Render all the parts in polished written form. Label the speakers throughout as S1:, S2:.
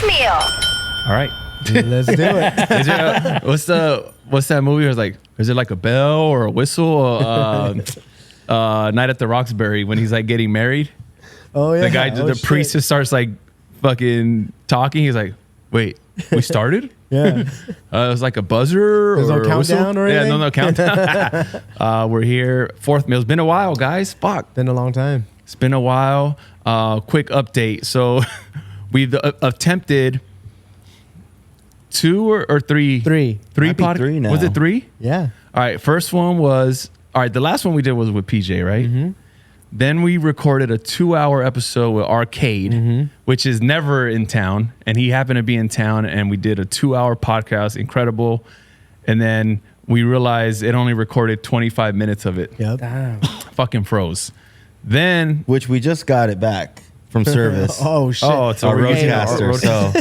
S1: meal.
S2: All right.
S3: Let's do it.
S2: Is there what's that movie? Where it's like, is it like a bell or a whistle? Or, Night at the Roxbury when he's like getting married.
S3: Oh yeah.
S2: The guy, the priest just starts like fucking talking. He's like, wait, we started?
S3: Yeah.
S2: It was like a buzzer.
S3: There's
S2: or
S3: no countdown or anything?
S2: Yeah, no countdown. We're here. Fourth meal. It's been a while, guys. Fuck.
S3: Been a long time.
S2: It's been a while. Quick update. So we've attempted 2 or 3?
S3: Three
S2: podcasts.
S4: 3 now.
S2: Was it 3?
S3: Yeah.
S2: All right. First one was, all right, the last one we did was with PJ, right? Mm-hmm. Then we recorded a 2-hour episode with Arcade, which is never in town. And he happened to be in town, and we did a 2-hour podcast. Incredible. And then we realized it only recorded 25 minutes of it.
S3: Yep.
S5: Damn.
S2: Fucking froze. Then,
S4: Which we just got it back from service.
S3: Oh shit.
S2: oh, it's
S4: Our
S2: a
S4: roadcaster. So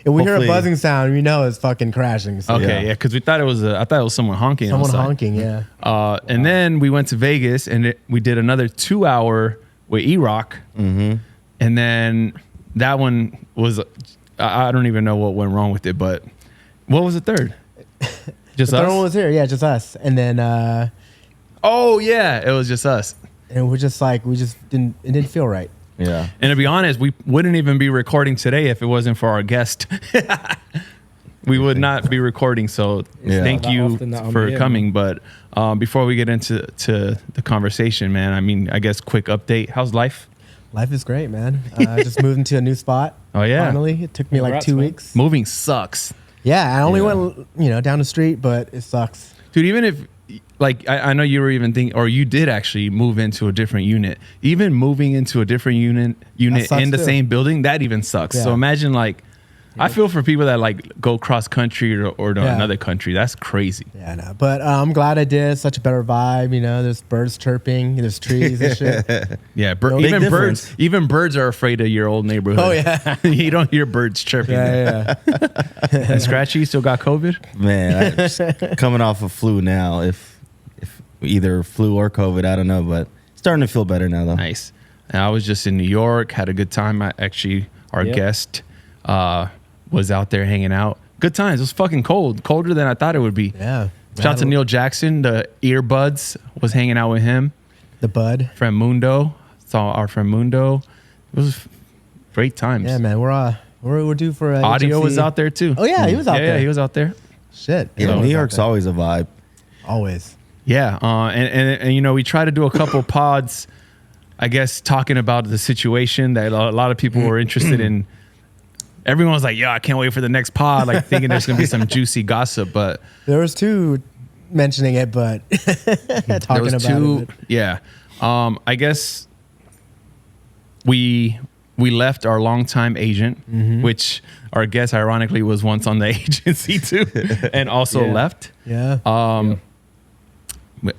S3: If we hear a
S4: hopefully-
S3: buzzing sound, we know it's fucking crashing. So.
S2: Okay, yeah, because we thought it was I thought it was someone honking.
S3: Someone
S2: outside.
S3: honking, yeah.
S2: And then we went to Vegas and we did another 2-hour with E-Rock. Mm-hmm. And then that one was, I don't even know what went wrong with it, but what was the third? Just
S3: The
S2: us?
S3: third one was here, yeah, just us. And then
S2: Oh yeah, it was just us.
S3: and we're just like it didn't feel right.
S4: yeah.
S2: And to be honest, we wouldn't even be recording today if it wasn't for our guest. We would not be recording. So
S4: Yeah.
S2: thank
S5: Not
S2: you
S5: often that I'm
S2: for
S5: here,
S2: coming. But before we get into the conversation, man, I mean, I guess quick update. How's life?
S3: Life is great, man. Just moved into a new spot.
S2: Oh, yeah.
S3: Finally. It took me like
S5: Congrats,
S3: 2
S5: man.
S3: weeks.
S2: Moving sucks.
S3: Yeah, I only
S4: Yeah.
S3: went down the street, but it sucks.
S2: Dude, even if, like, I know you were even thinking, or you did actually move into a different unit. Even moving into a different unit
S3: sucks
S2: in the
S3: too.
S2: same building, that even sucks.
S3: Yeah.
S2: So imagine, like, I feel for people that, like, go cross country or to
S3: Yeah.
S2: another country. That's crazy.
S3: Yeah, no. But I'm glad I did. Such a better vibe, there's birds chirping, there's trees and shit.
S2: Yeah,
S3: Big
S4: difference.
S2: even birds are afraid of your old neighborhood.
S3: Oh, yeah.
S2: You don't hear birds chirping.
S3: Yeah.
S2: And Skratchy still got COVID?
S4: Man, I'm just coming off of flu now. If either flu or COVID, I don't know, but starting to feel better now though.
S2: Nice. And I was just in New York, had a good time. Our
S5: Yep.
S2: guest was out there hanging out. Good times. It was fucking cold. Colder than I thought it would be.
S3: Yeah.
S2: Shout out to Neil Jackson. The earbuds was hanging out with him.
S3: The bud.
S2: Friend Mundo. Saw our friend Mundo. It was great times.
S3: Yeah, man. We're due for
S2: Audio
S3: HFC.
S2: was out there too.
S3: Oh yeah, he was out there.
S2: Yeah, he was out there.
S3: Shit.
S4: Yeah,
S3: He
S4: New
S3: was
S4: York's
S3: out
S4: always a vibe.
S3: there. Always.
S2: Yeah, and we tried to do a couple pods, I guess, talking about the situation that a lot of people were interested in. Everyone was like, "Yeah, I can't wait for the next pod," like thinking there's gonna be some juicy gossip. But
S3: There was 2 mentioning it, but
S2: there
S3: talking
S2: was
S3: about
S2: 2.
S3: it.
S2: Yeah, I guess we left our longtime agent, which our guest ironically was once on the agency too, and also
S5: Yeah.
S2: left.
S3: Yeah.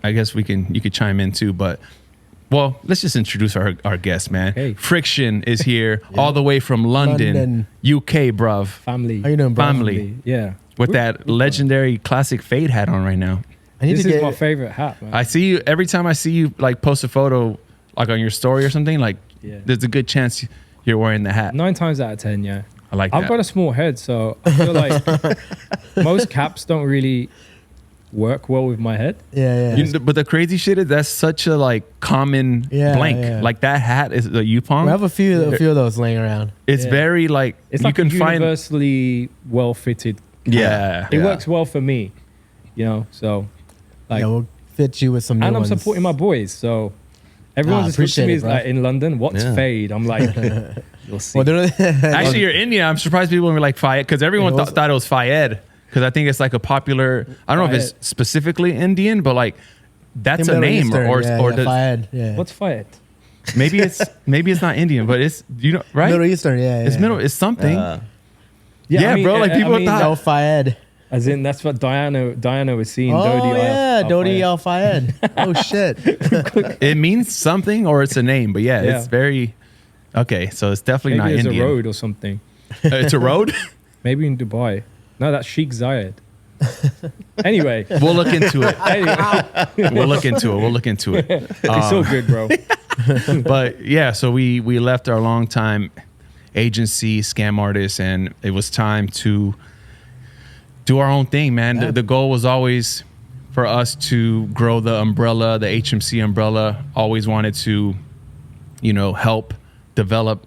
S2: I guess you could chime in too, but well, let's just introduce our guest, man.
S5: Hey.
S2: Fricktion is here all the way from London, UK, bruv.
S5: Family.
S3: How you doing, bro?
S2: Family.
S5: Yeah.
S2: With that legendary classic fade hat on right now.
S3: I need
S5: This
S3: to
S5: is
S3: get
S5: my favorite hat, man.
S2: I see you every time I see you like post a photo like on your story or something, like
S5: Yeah.
S2: there's a good chance you're wearing the hat.
S5: 9 times out of 10, yeah.
S2: I like
S5: I've
S2: that.
S5: got a small head, so I feel like most caps don't really work well with my head.
S3: Yeah.
S2: But the crazy shit is that's such a like common
S3: Yeah,
S2: blank.
S3: yeah.
S2: Like that hat is the Yupong.
S3: We have a few of those laying around.
S2: It's
S5: Yeah.
S2: very like
S5: It's
S2: you
S5: like
S2: can
S5: a
S2: find.
S5: universally well fitted.
S2: Yeah.
S5: It works well for me, so like,
S3: Yeah, we'll fit you with some new
S5: and I'm
S3: ones.
S5: supporting my boys, so everyone just looks
S3: appreciate
S5: at me
S3: it,
S5: as
S3: bro.
S5: like in London, what's
S4: Yeah.
S5: fade? I'm like, you'll see.
S3: Well,
S2: Actually, you're Indian. I'm surprised people were like Fayed because everyone
S3: Yeah, it was-
S2: thought it was Fayed because I think it's like a popular. I don't know if it's
S5: Fayed.
S2: specifically Indian, but like that's a
S3: Middle
S2: name
S3: Eastern,
S2: or does-
S3: Fayed, yeah.
S5: What's Fayed?
S2: maybe it's not Indian, but it's right.
S3: Middle Eastern, yeah.
S2: It's middle. It's something. Yeah,
S5: I mean,
S2: bro. Like people thought.
S3: Al Fayed.
S5: as in that's what Diana was seeing.
S3: Oh
S5: Dodi
S3: yeah, Dodi
S5: Al
S3: Al Fayed. Oh shit.
S2: It means something or it's a name, but yeah,
S5: Yeah.
S2: it's very okay. So it's definitely
S5: Maybe
S2: not
S5: it's
S2: Indian.
S5: a road or something.
S2: It's a road.
S5: Maybe in Dubai. No, that's Sheikh Zayed. Anyway,
S2: We'll look into it.
S5: anyway,
S2: We'll look into it.
S5: it's all good, bro.
S2: But yeah, so we left our longtime agency, scam artists, and it was time to do our own thing, man.
S3: Yeah.
S2: The goal was always for us to grow the umbrella, the HMC umbrella. Always wanted to, help develop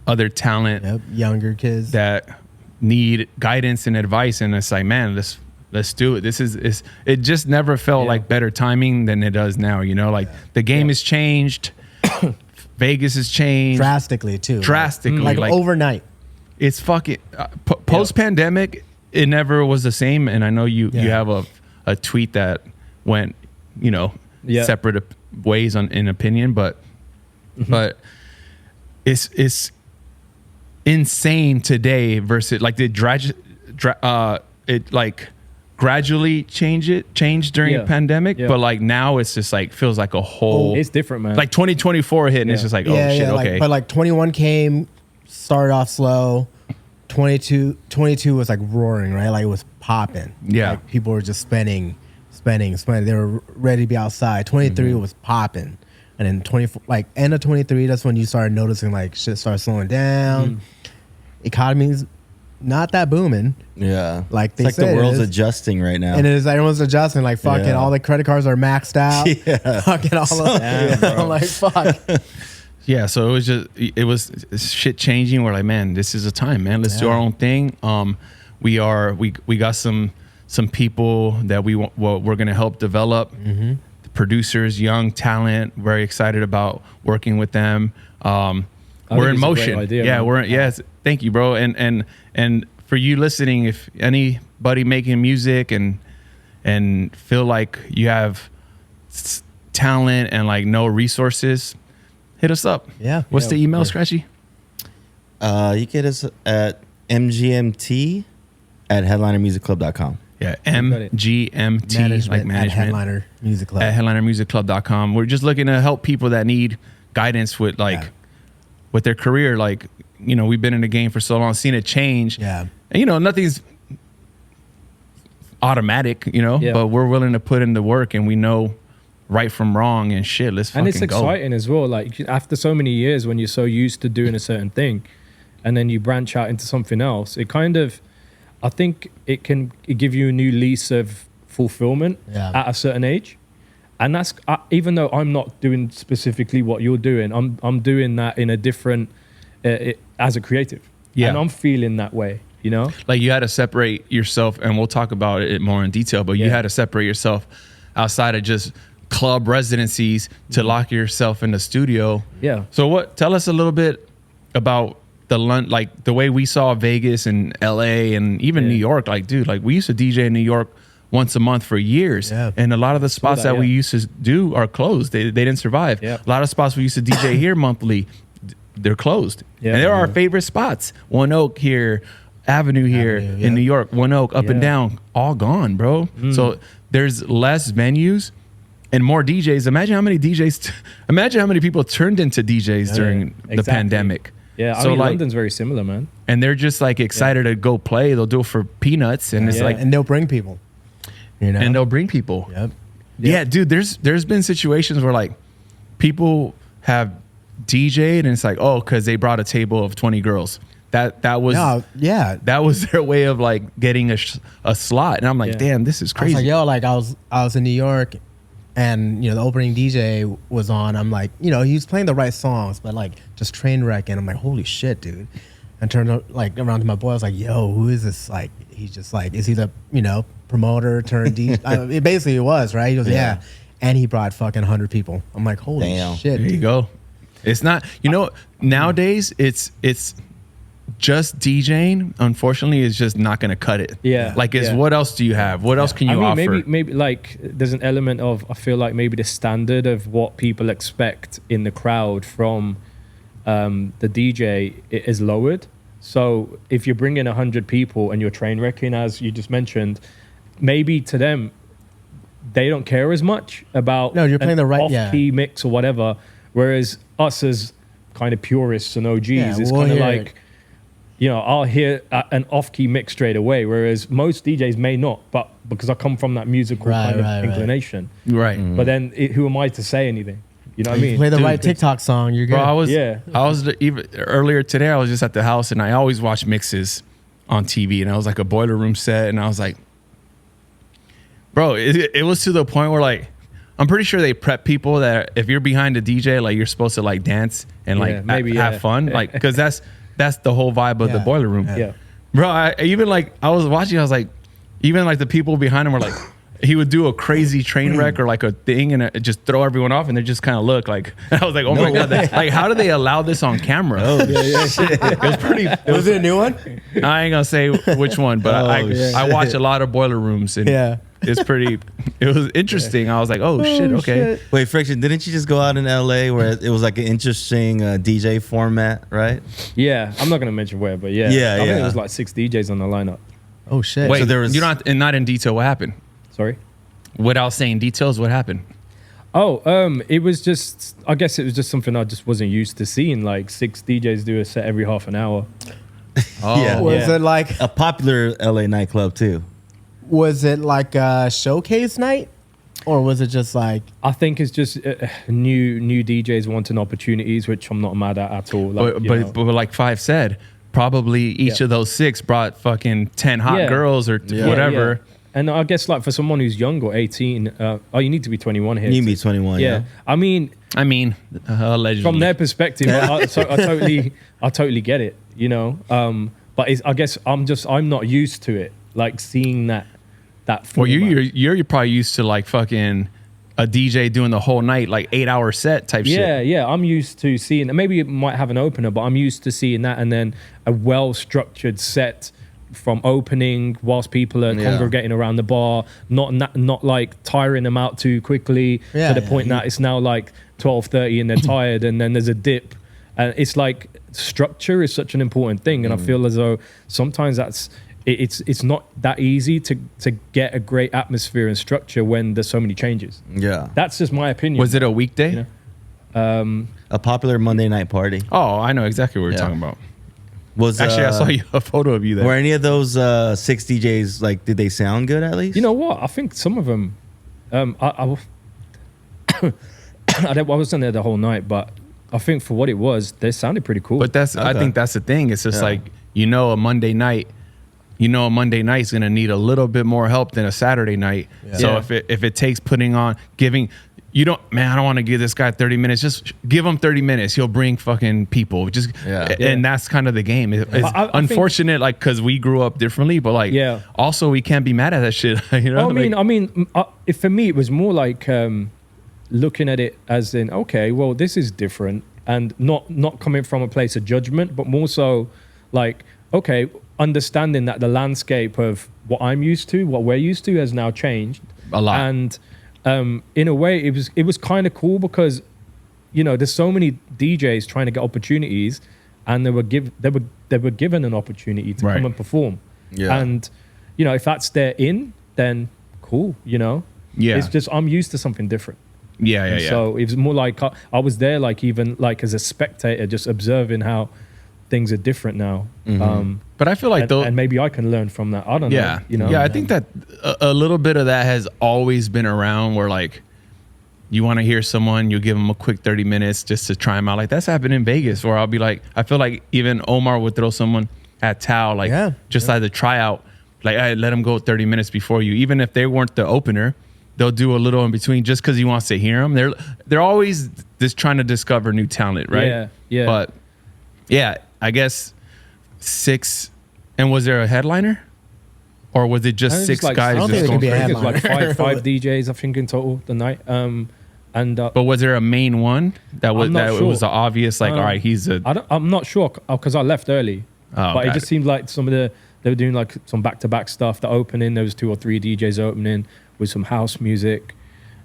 S2: other talent.
S3: Yep, younger kids
S2: That need guidance and advice, and it's like, man, let's do it. It just never felt like better timing than it does now. Like the game has changed. Vegas has changed
S3: drastically too.
S2: drastically,
S3: like overnight.
S2: It's fucking post pandemic. It never was the same. And I know you have a tweet that went separate ways in opinion, but it's insane today versus like it gradually changed during the pandemic, but like now it's just like feels like a whole
S5: it's different, man.
S2: like 2024 hit and it's just like shit, okay.
S3: But like 21 came, started off slow. 22 was like roaring, right? Like it was popping.
S2: Yeah.
S3: Like people were just spending. They were ready to be outside. 23 was popping. And then 24, like end of 23, that's when you started noticing like shit started slowing down. Economy's not that booming.
S4: Yeah.
S3: Like
S4: it's
S3: they
S4: like
S3: said
S4: the
S3: it
S4: world's
S3: is.
S4: adjusting right now.
S3: And it is everyone's adjusting. Like fucking all the credit cards are maxed out.
S4: Yeah.
S3: Fucking all of I'm like, fuck.
S2: Yeah, so it was shit changing. We're like, man, this is a time, man. Let's do our own thing. We got some people that we're gonna help develop. Producers, young talent. Very excited about working with them. We're in
S5: it's a
S2: motion.
S5: great idea,
S2: Yeah,
S5: man.
S2: yes. Thank you, bro. And for you listening, if anybody making music and feel like you have talent and like no resources, hit us up.
S3: Yeah.
S2: What's
S3: Yeah,
S2: the email,
S3: of course.
S2: Skratchy?
S4: You get us at mgmt@headlinermusicclub.com.
S2: Yeah, MGMT, like management.
S3: at Headliner Music Club.
S2: At headlinermusicclub.com. We're just looking to help people that need guidance with with their career. Like, we've been in the game for so long, seen it change.
S3: Yeah.
S2: And nothing's automatic, but we're willing to put in the work and we know right from wrong and shit. Let's fucking
S5: and it's
S2: go.
S5: exciting as well. Like after so many years, when you're so used to doing a certain thing, and then you branch out into something else, it kind of, I think it can give you a new lease of fulfillment at a certain age. And that's even though I'm not doing specifically what you're doing, I'm doing that in a different as a creative.
S2: Yeah.
S5: And I'm feeling that way,
S2: Like you had to separate yourself, and we'll talk about it more in detail, but you had to separate yourself outside of just club residencies to lock yourself in the studio.
S5: Yeah.
S2: So tell us a little bit about the way we saw Vegas and LA and even New York. Like, dude, like we used to DJ in New York once a month for years.
S3: Yeah.
S2: And a lot of the spots that we used to do are closed. They didn't survive.
S5: Yeah.
S2: A lot of spots we used to DJ here monthly, they're closed.
S5: Yeah.
S2: And they're our favorite spots. One Oak here, Avenue here in New York, One Oak, up and down, all gone, bro. So there's less venues and more DJs. Imagine how many people turned into DJs during the pandemic.
S5: Yeah, I
S2: So
S5: mean,
S2: like,
S5: London's very similar, man.
S2: and they're just like excited to go play. They'll do it for peanuts, and it's like,
S3: and they'll bring people.
S2: and they'll bring people.
S3: Yep.
S2: Yeah, dude. There's been situations where like people have DJ'd, and it's like, oh, because they brought a table of 20 girls. That was that was their way of like getting a slot, and I'm like, damn, this is
S3: I was
S2: crazy.
S3: like, yo, like I was in New York, and the opening DJ was on. I'm like, he was playing the right songs, but like just train wreck, and I'm like, holy shit, dude. And turned like around to my boy. I was like, yo, who is this? Like, he's just like, is he the promoter turned DJ? It basically was, right? He goes, yeah. And he brought fucking 100 people. I'm like, holy shit.
S2: There you go. It's not, nowadays it's just DJing, unfortunately, is just not going to cut it.
S5: Yeah.
S2: Like, what else do you have? What else can you offer?
S5: Maybe like there's an element of, I feel like maybe the standard of what people expect in the crowd from the DJ is lowered. So if you're bringing 100 people and you're train wrecking, as you just mentioned, maybe to them, they don't care as much about
S3: you're playing the right
S5: off-key mix or whatever. Whereas us as kind of purists and OGs is kind of like, I'll hear an off-key mix straight away, whereas most DJs may not, but because I come from that musical kind of inclination.
S2: Right.
S5: But then who am I to say anything? You know what I mean?
S3: Play the
S2: Dude,
S3: right TikTok song, you're good.
S2: Bro,
S5: Yeah.
S2: I was even earlier today. I was just at the house, and I always watch mixes on TV, and I was like a Boiler Room set, and I was like, bro, it was to the point where like I'm pretty sure they prep people that if you're behind a DJ, like you're supposed to like dance and like have fun, like because that's the whole vibe of the Boiler Room.
S5: Yeah.
S2: Bro, I was watching, I was like, even like the people behind him were like, he would do a crazy train wreck or like a thing and it just throw everyone off, and they just kind of look like, I was like, oh my God, like how do they allow this on camera?
S4: Oh,
S2: It was pretty,
S3: Was it a new one?
S2: I ain't gonna say which one, but I watch a lot of Boiler Rooms, and it's pretty, it was interesting. I was like, oh shit, okay.
S4: Wait, Fricktion, didn't you just go out in LA where it was like an interesting DJ format, right?
S5: Yeah, I'm not gonna mention where, but yeah,
S4: Yeah,
S5: I think
S4: yeah.
S5: there was like 6 DJs on the lineup.
S3: Oh shit.
S2: Wait,
S4: So there was-
S2: you're not in detail what happened.
S5: Sorry.
S2: Without saying details, what happened?
S5: Oh, it was just, I guess it was just something I just wasn't used to seeing, like 6 DJs do a set every half an hour.
S2: Oh,
S4: Yeah.
S3: Was it like
S4: A popular LA nightclub too.
S3: a showcase night? Or was it just like
S5: I think it's just new DJs wanting opportunities, which I'm not mad at all. Like,
S2: but like Five said, probably each of those 6 brought fucking 10 hot
S5: Yeah.
S2: girls or whatever.
S5: Yeah. And I guess like for someone who's young or 18, you need to be 21 here.
S4: You need to be 21.
S5: Yeah. I mean,
S2: Allegedly.
S5: from their perspective, I totally get it, you know. But I guess I'm not used to it, like seeing that.
S2: Well,
S5: format.
S2: you're probably used to like fucking a DJ doing the whole night, like 8-hour set type shit.
S5: Yeah. I'm used to seeing. Maybe it might have an opener, but I'm used to seeing that, and then a well-structured set from opening whilst people are congregating around the bar, not like tiring them out too quickly to the point that it's now like 12:30 and they're tired, and then there's a dip. And it's like structure is such an important thing, and I feel as though sometimes it's not that easy to get a great atmosphere and structure when there's so many changes.
S4: Yeah.
S5: That's just my opinion.
S2: Was it a weekday?
S5: You know?
S4: A popular Monday night party.
S2: Oh, I know exactly what we're
S4: Yeah.
S2: talking about.
S4: Was
S2: Actually, I saw a photo of you there.
S4: Were any of those 6 DJs like? Did they sound good at least?
S5: You know what? I think some of them. I wasn't there the whole night, but I think for what it was, they sounded pretty cool.
S2: But I think that's the thing. It's just like, a Monday night. A Monday night is going to need a little bit more help than a Saturday night.
S3: Yeah.
S2: So
S5: Yeah.
S2: if it takes giving, I don't want to give this guy 30 minutes. Just give him 30 minutes. He'll bring fucking people. And that's kind of the game. It's
S5: I
S2: unfortunate, like, because we grew up differently, but like, also we can't be mad at that shit.
S5: For me, it was more like looking at it as in, okay, well, this is different, and not coming from a place of judgment, but more so like, okay, understanding that the landscape of what I'm used to, what we're used to, has now changed
S2: a lot.
S5: And in a way, it was kind of cool because, there's so many DJs trying to get opportunities, and they were given an opportunity to come and perform.
S4: Yeah.
S5: And if that's their in, then cool.
S2: Yeah.
S5: It's just I'm used to something different.
S2: Yeah.
S5: So it was more like I was there, like even like as a spectator, just observing how things are different now.
S2: But I feel like
S5: and maybe I can learn from that. I don't know.
S2: Yeah, I think that a little bit of that has always been around, where like you want to hear someone, you give them a quick 30 minutes just to try them out. Like that's happened in Vegas, where I'll be like, I feel like even Omar would throw someone at Tao, like like the tryout, like I let him go 30 minutes before you, even if they weren't the opener. They'll do a little in between just because he wants to hear them. They're always just trying to discover new talent, right?
S5: Yeah.
S2: But yeah, I guess 6. And was there a headliner, or was it just 6 guys?
S3: I don't think
S2: just
S3: it could be a
S2: crazy?
S5: It was like five DJs, I think, in total the night.
S2: But was there a main one that was it was the obvious, like, all right, he's a.
S5: I'm not sure because I left early. But it just seemed like they were doing like some back-to-back stuff. The opening, there was 2 or 3 DJs opening with some house music.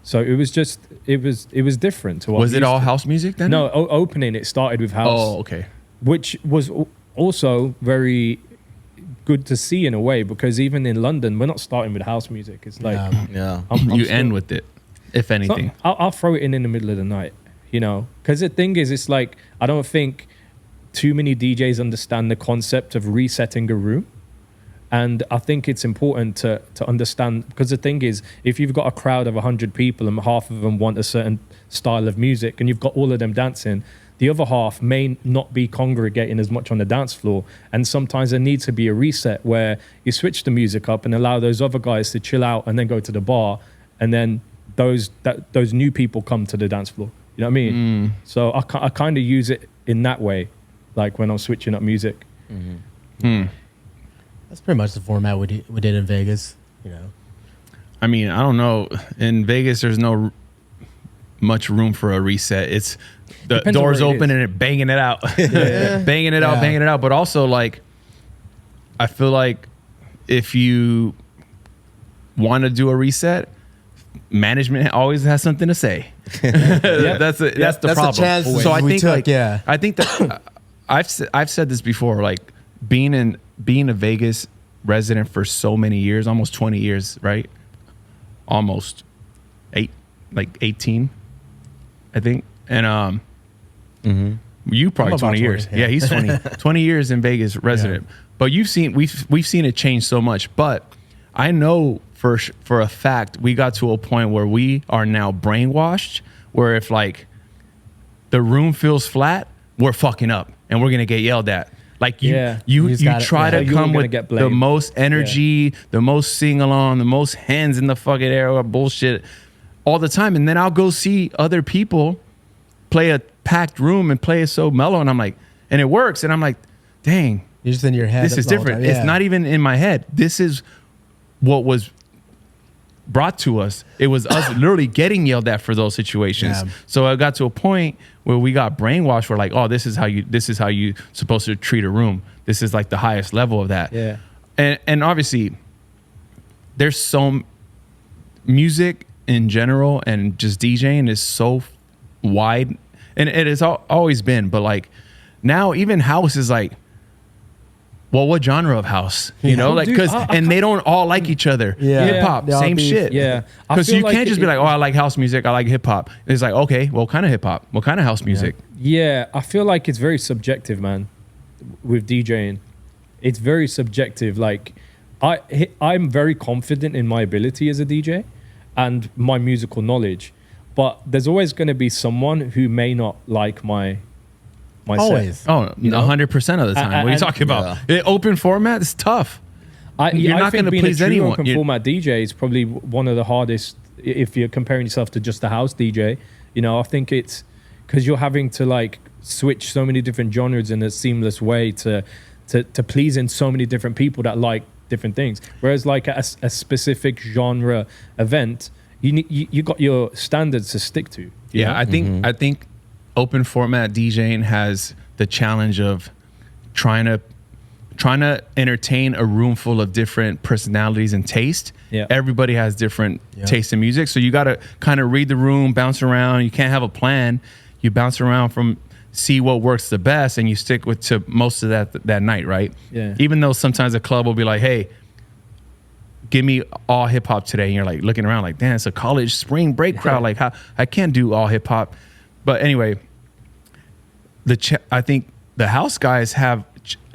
S5: So it was just it was different to what
S2: Was
S5: I'm
S2: it all
S5: used to.
S2: house music then?
S5: No, opening it started with house.
S2: Oh, okay.
S5: Which was also very good to see in a way, because even in London, we're not starting with house music. It's like
S4: Yeah.
S5: I'm
S2: You
S5: still-
S2: end with it, if
S5: so
S2: anything.
S5: I'll throw it in the middle of the night, because the thing is, it's like I don't think too many DJs understand the concept of resetting a room, And I think it's important to understand, because the thing is, if you've got a crowd of 100 people and half of them want a certain style of music and you've got all of them dancing, the other half may not be congregating as much on the dance floor. And sometimes there needs to be a reset where you switch the music up and allow those other guys to chill out and then go to the bar. And then those new people come to the dance floor. You know what I mean? So I kind of use it in that way, like when I'm switching up music.
S3: That's pretty much the format we did in Vegas, you know.
S2: I mean, I don't know. In Vegas, there's no much room for a reset. It's the
S5: Depends on
S2: doors
S5: where it
S2: open
S5: is.
S2: and it banging it out,
S3: Yeah.
S2: banging it out,
S3: Yeah.
S2: banging it out. But also, like, I feel like if you want to do a reset, management always has something to say. That's the
S3: That's the
S2: problem.
S3: chance
S2: So I
S3: we
S2: think,
S3: took,
S2: like,
S3: yeah.
S2: I think that I've said this before. Like, being a Vegas resident for so many years, almost 20 years, right? Almost 18, I think. And you probably
S3: I'm about
S2: 20 years.
S3: 20,
S2: Yeah, he's 20 years in Vegas resident. But we've seen it change so much. But I know for a fact we got to a point where we are now brainwashed, where if like the room feels flat, we're fucking up and we're gonna get yelled at. Like you
S3: just gotta-
S2: try to
S5: you're
S2: come
S5: gonna
S2: with
S5: get
S2: the
S5: blamed.
S2: most energy, the most sing along, the most hands in the fucking air or bullshit all the time, and then I'll go see other people play a packed room and play it so mellow, and I'm like, and it works, and I'm like, dang,
S3: You're just in your head.
S2: this is
S3: the whole
S2: different.
S3: time.
S2: It's
S3: Yeah.
S2: not even in my head. This is what was brought to us. It was us literally getting yelled at for those situations.
S3: Yeah.
S2: So I got to a point where we got brainwashed. We're like, oh, this is how you supposed to treat a room. This is like the highest level of that.
S5: Yeah.
S2: And obviously there's so music in general and just DJing is so wide, and it has always been, but like now even house is like, well, what genre of house? You know,
S5: Oh,
S2: like,
S5: dude,
S2: because
S5: I
S2: and they don't all like each other.
S3: Yeah.
S2: Hip hop,
S3: They all
S2: same
S3: beef.
S2: shit.
S5: Yeah. I
S2: Because
S5: feel
S2: you
S5: like
S2: can't just be like, oh, I like house music, I like hip hop. It's like, okay, well, what kind of hip hop? What kind of house music?
S5: Yeah, I feel like it's very subjective, man, with DJing. It's very subjective. Like, I'm very confident in my ability as a DJ and my musical knowledge, but there's always going to be someone who may not like my
S3: Always.
S5: set.
S2: Oh,
S5: You know?
S2: 100% of the time. What are you
S5: and-
S2: talking about? Open format is tough.
S5: You're
S2: not
S5: going
S2: gonna
S5: to
S2: please
S5: a true
S2: anyone.
S5: Open format DJ is probably one of the hardest if you're comparing yourself to just a house DJ. You know, I think it's because you're having to like switch so many different genres in a seamless way to please in so many different people that like different things. Whereas like a specific genre event, you got your standards to stick to. you know?
S2: I think open format DJing has the challenge of trying to entertain a room full of different personalities and taste.
S5: Yeah.
S2: Everybody has different
S3: Yeah.
S2: taste in music, so you got to kind of read the room, bounce around. You can't have a plan. You bounce around from see what works the best, and you stick with to most of that night, right?
S5: Yeah.
S2: Even though sometimes a club will be like, hey, give me all hip hop today, and you're like looking around like, damn, it's a college spring break crowd. Like, how I can't do all hip hop. But anyway, I think the house guys have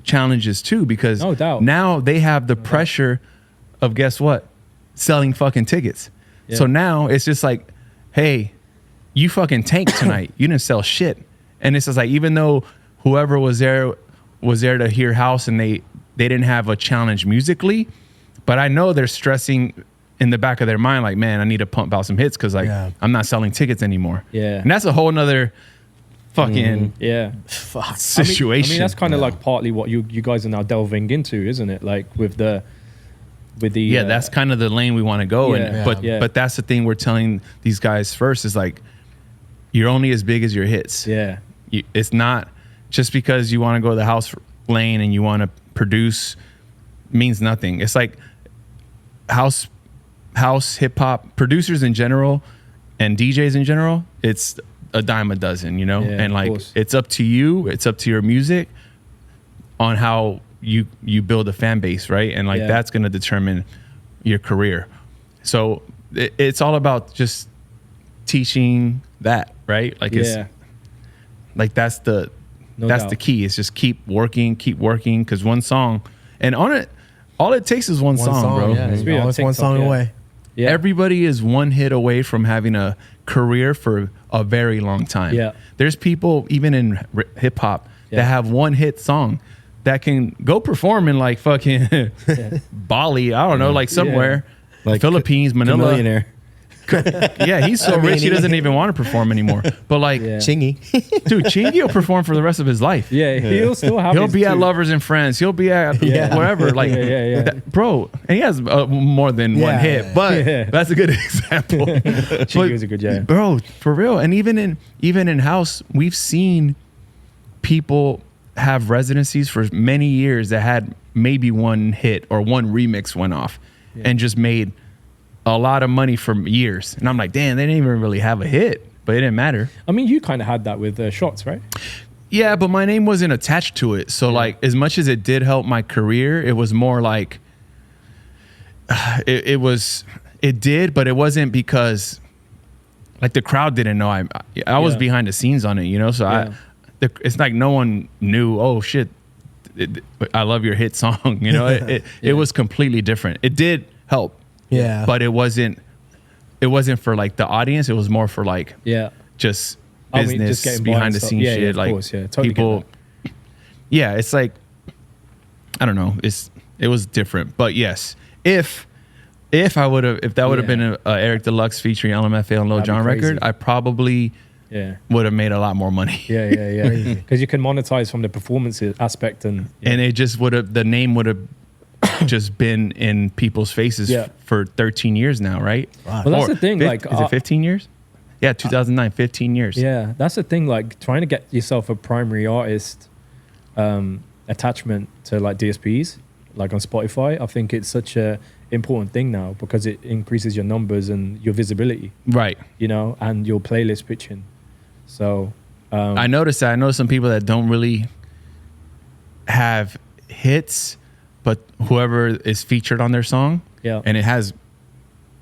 S2: challenges too, because
S5: No doubt.
S2: now they have the pressure of, guess what, selling fucking tickets.
S5: Yeah.
S2: So now it's just like, hey, you fucking tanked tonight. You didn't sell shit. And it's just like, even though whoever was there to hear house and they didn't have a challenge musically, but I know they're stressing in the back of their mind, like, man, I need to pump out some hits because like I'm not selling tickets anymore.
S5: Yeah.
S2: And that's a whole nother fucking
S5: Yeah.
S2: situation.
S5: I mean, that's kind of like partly what you guys are now delving into, isn't it? Like with the
S2: that's kind of the lane we want to go in.
S5: Yeah.
S2: But
S5: Yeah.
S2: but that's the thing we're telling these guys first is like, you're only as big as your hits.
S5: yeah.
S2: It's not just because you want to go to the house lane and you want to produce means nothing. It's like house hip hop producers in general and DJs in general, it's a dime a dozen, you know?
S5: Yeah,
S2: and
S5: of
S2: like
S5: course.
S2: it's up to you, it's up to your music on how you build a fan base, right? And like
S5: Yeah.
S2: that's going to determine your career. So it's all about just teaching that, right? Like it's
S5: Yeah.
S2: like that's the
S5: No
S2: that's
S5: doubt.
S2: the key. It's just keep working because one song and on it all it takes is one song, bro.
S3: Yeah,
S5: It's real.
S3: always one
S5: TikTok,
S3: song
S5: yeah.
S3: away.
S5: Yeah.
S2: Everybody is one hit away from having a career for a very long time.
S5: Yeah.
S2: There's people even in hip hop
S5: Yeah.
S2: that have one hit song that can go perform in like fucking Bali, I don't know, like somewhere,
S4: Like
S2: Philippines, Manila.
S4: Millionaire.
S2: Yeah, he's so rich he doesn't even want to perform anymore. But like,
S5: Yeah.
S3: Chingy.
S2: dude, Chingy will perform for the rest of his life.
S5: Yeah, he'll still have.
S2: He'll
S5: his
S2: be at
S5: two-
S2: Lovers and Friends. He'll be at
S5: Yeah.
S2: wherever. Like,
S5: Yeah.
S2: bro, and he has more than one
S3: Yeah.
S2: hit, but
S5: Yeah.
S2: that's a good example.
S5: Chingy was a good jam.
S2: Bro, for real. And even in house, we've seen people have residencies for many years that had maybe one hit or one remix went off and just made a lot of money for years. And I'm like, damn, they didn't even really have a hit, but it didn't matter.
S5: I mean, you kind of had that with Shots, right?
S2: Yeah, but my name wasn't attached to it. So like, as much as it did help my career, it was more like it did, but it wasn't because like the crowd didn't know I was
S5: Yeah.
S2: behind the scenes on it, you know. So
S5: Yeah.
S2: it's like no one knew. Oh shit, I love your hit song. You know, it was completely different. It did help,
S3: Yeah.
S2: but it wasn't for like the audience. It was more for like
S5: Yeah.
S2: just
S5: I mean,
S2: business
S5: just getting by
S2: behind
S5: and
S2: the
S5: stuff.
S2: scenes
S5: Yeah,
S2: shit.
S5: yeah, of
S2: like
S5: course, yeah. Totally get
S2: people. Yeah, it's like I don't know. It was different, but yes, if that would have been a Eric Dlux featuring LMFAO and Lil
S5: That'd be
S2: Jon
S5: crazy.
S2: record, I probably
S5: Yeah.
S2: would have made a lot more money.
S5: Yeah. Because you can monetize from the performance aspect and
S2: And it just the name would have just been in people's faces
S5: Yeah.
S2: for 13 years now, right?
S3: Wow.
S5: Well, that's
S2: Or
S5: the thing, like,
S2: is it 15 years? Yeah, 2009, 15 years.
S5: yeah, that's the thing. Like trying to get yourself a primary artist attachment to like DSPs, like on Spotify. I think it's such a important thing now because it increases your numbers and your visibility,
S2: Right.
S5: you know, and your playlist pitching. So
S2: I noticed that. I know some people that don't really have hits, but whoever is featured on their song,
S5: Yeah.
S2: and it has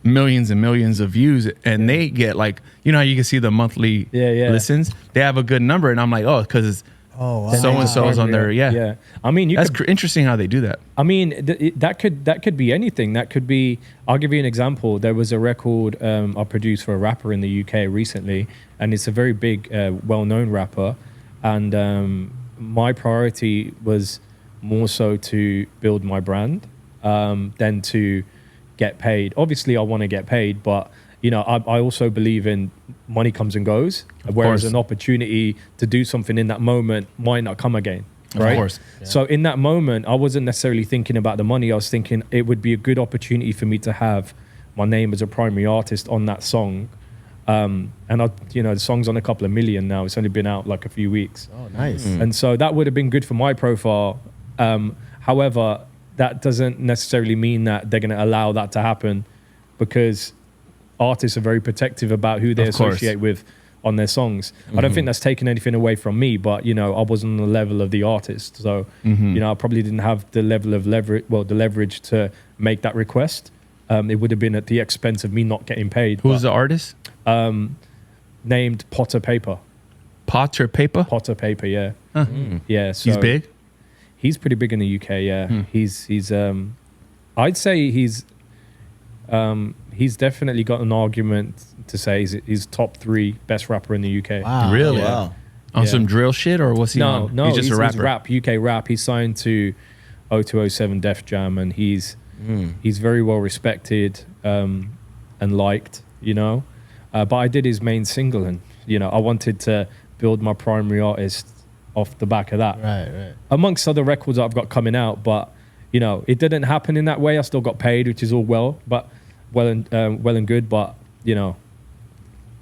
S2: millions and millions of views, and they get like, you know how you can see the monthly
S5: Yeah.
S2: listens? They have a good number, and I'm like, oh, because
S3: Oh, wow.
S2: so and so's on there. Yeah.
S5: Yeah. I mean, you
S2: That's
S5: could,
S2: interesting how they do that.
S5: I mean, that could be anything. That could be. I'll give you an example. There was a record I produced for a rapper in the UK recently, and it's a very big, well-known rapper. And my priority was more so to build my brand than to get paid. Obviously, I want to get paid, but you know, I also believe in money comes and goes, whereas
S2: course.
S5: an opportunity to do something in that moment might not come again. Right.
S2: Of course.
S5: So in that moment, I wasn't necessarily thinking about the money. I was thinking it would be a good opportunity for me to have my name as a primary artist on that song. And the song's on a couple of million now. It's only been out like a few weeks.
S3: Oh, nice.
S5: And so that would have been good for my profile. However, that doesn't necessarily mean that they're going to allow that to happen because artists are very protective about who they
S2: Of course.
S5: associate with on their songs. I don't think that's taken anything away from me, but, you know, I wasn't on the level of the artist. So, you know, I probably didn't have the level of leverage to make that request. It would have been at the expense of me not getting paid.
S2: Who's the artist?
S5: Named Potter Paper.
S2: Potter Paper?
S5: Potter Paper, yeah.
S2: Huh.
S5: Yeah. So
S2: He's big?
S5: He's pretty big in the UK, yeah. He's I'd say he's definitely got an argument to say he's top 3 best rapper in the UK.
S3: Wow.
S2: Really?
S4: Wow.
S2: On
S5: Yeah.
S2: some drill shit, or what's he on?
S5: No,
S2: He's just a rapper.
S5: rap, UK rap. He's signed to 0207 Def Jam, and he's very well respected and liked, you know. But I did his main single, and you know, I wanted to build my primary artist off the back of that,
S3: Right.
S5: amongst other records that I've got coming out. But you know, it didn't happen in that way. I still got paid, which is all well and good. But you know,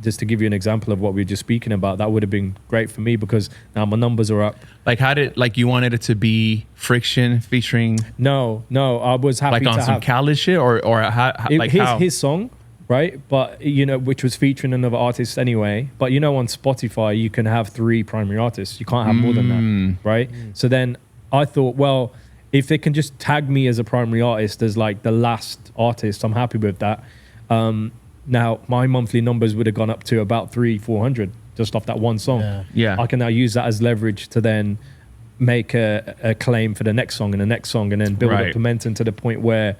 S5: just to give you an example of what we were just speaking about, that would have been great for me because now my numbers are up.
S2: Like, you wanted it to be Fricktion featuring
S5: No, I was happy
S2: like on
S5: to
S2: some
S5: have
S2: Khaled shit, or how?
S5: his song, right? But you know, which was featuring another artist anyway. But you know, on Spotify, you can have 3 primary artists. You can't have more than that, right? So then I thought, well, if they can just tag me as a primary artist as like the last artist, I'm happy with that. Now my monthly numbers would have gone up to about 300-400 just off that one song.
S3: Yeah.
S2: Yeah.
S5: I can now use that as leverage to then make a claim for the next song and the next song, and then build
S2: Right.
S5: up momentum to the point where,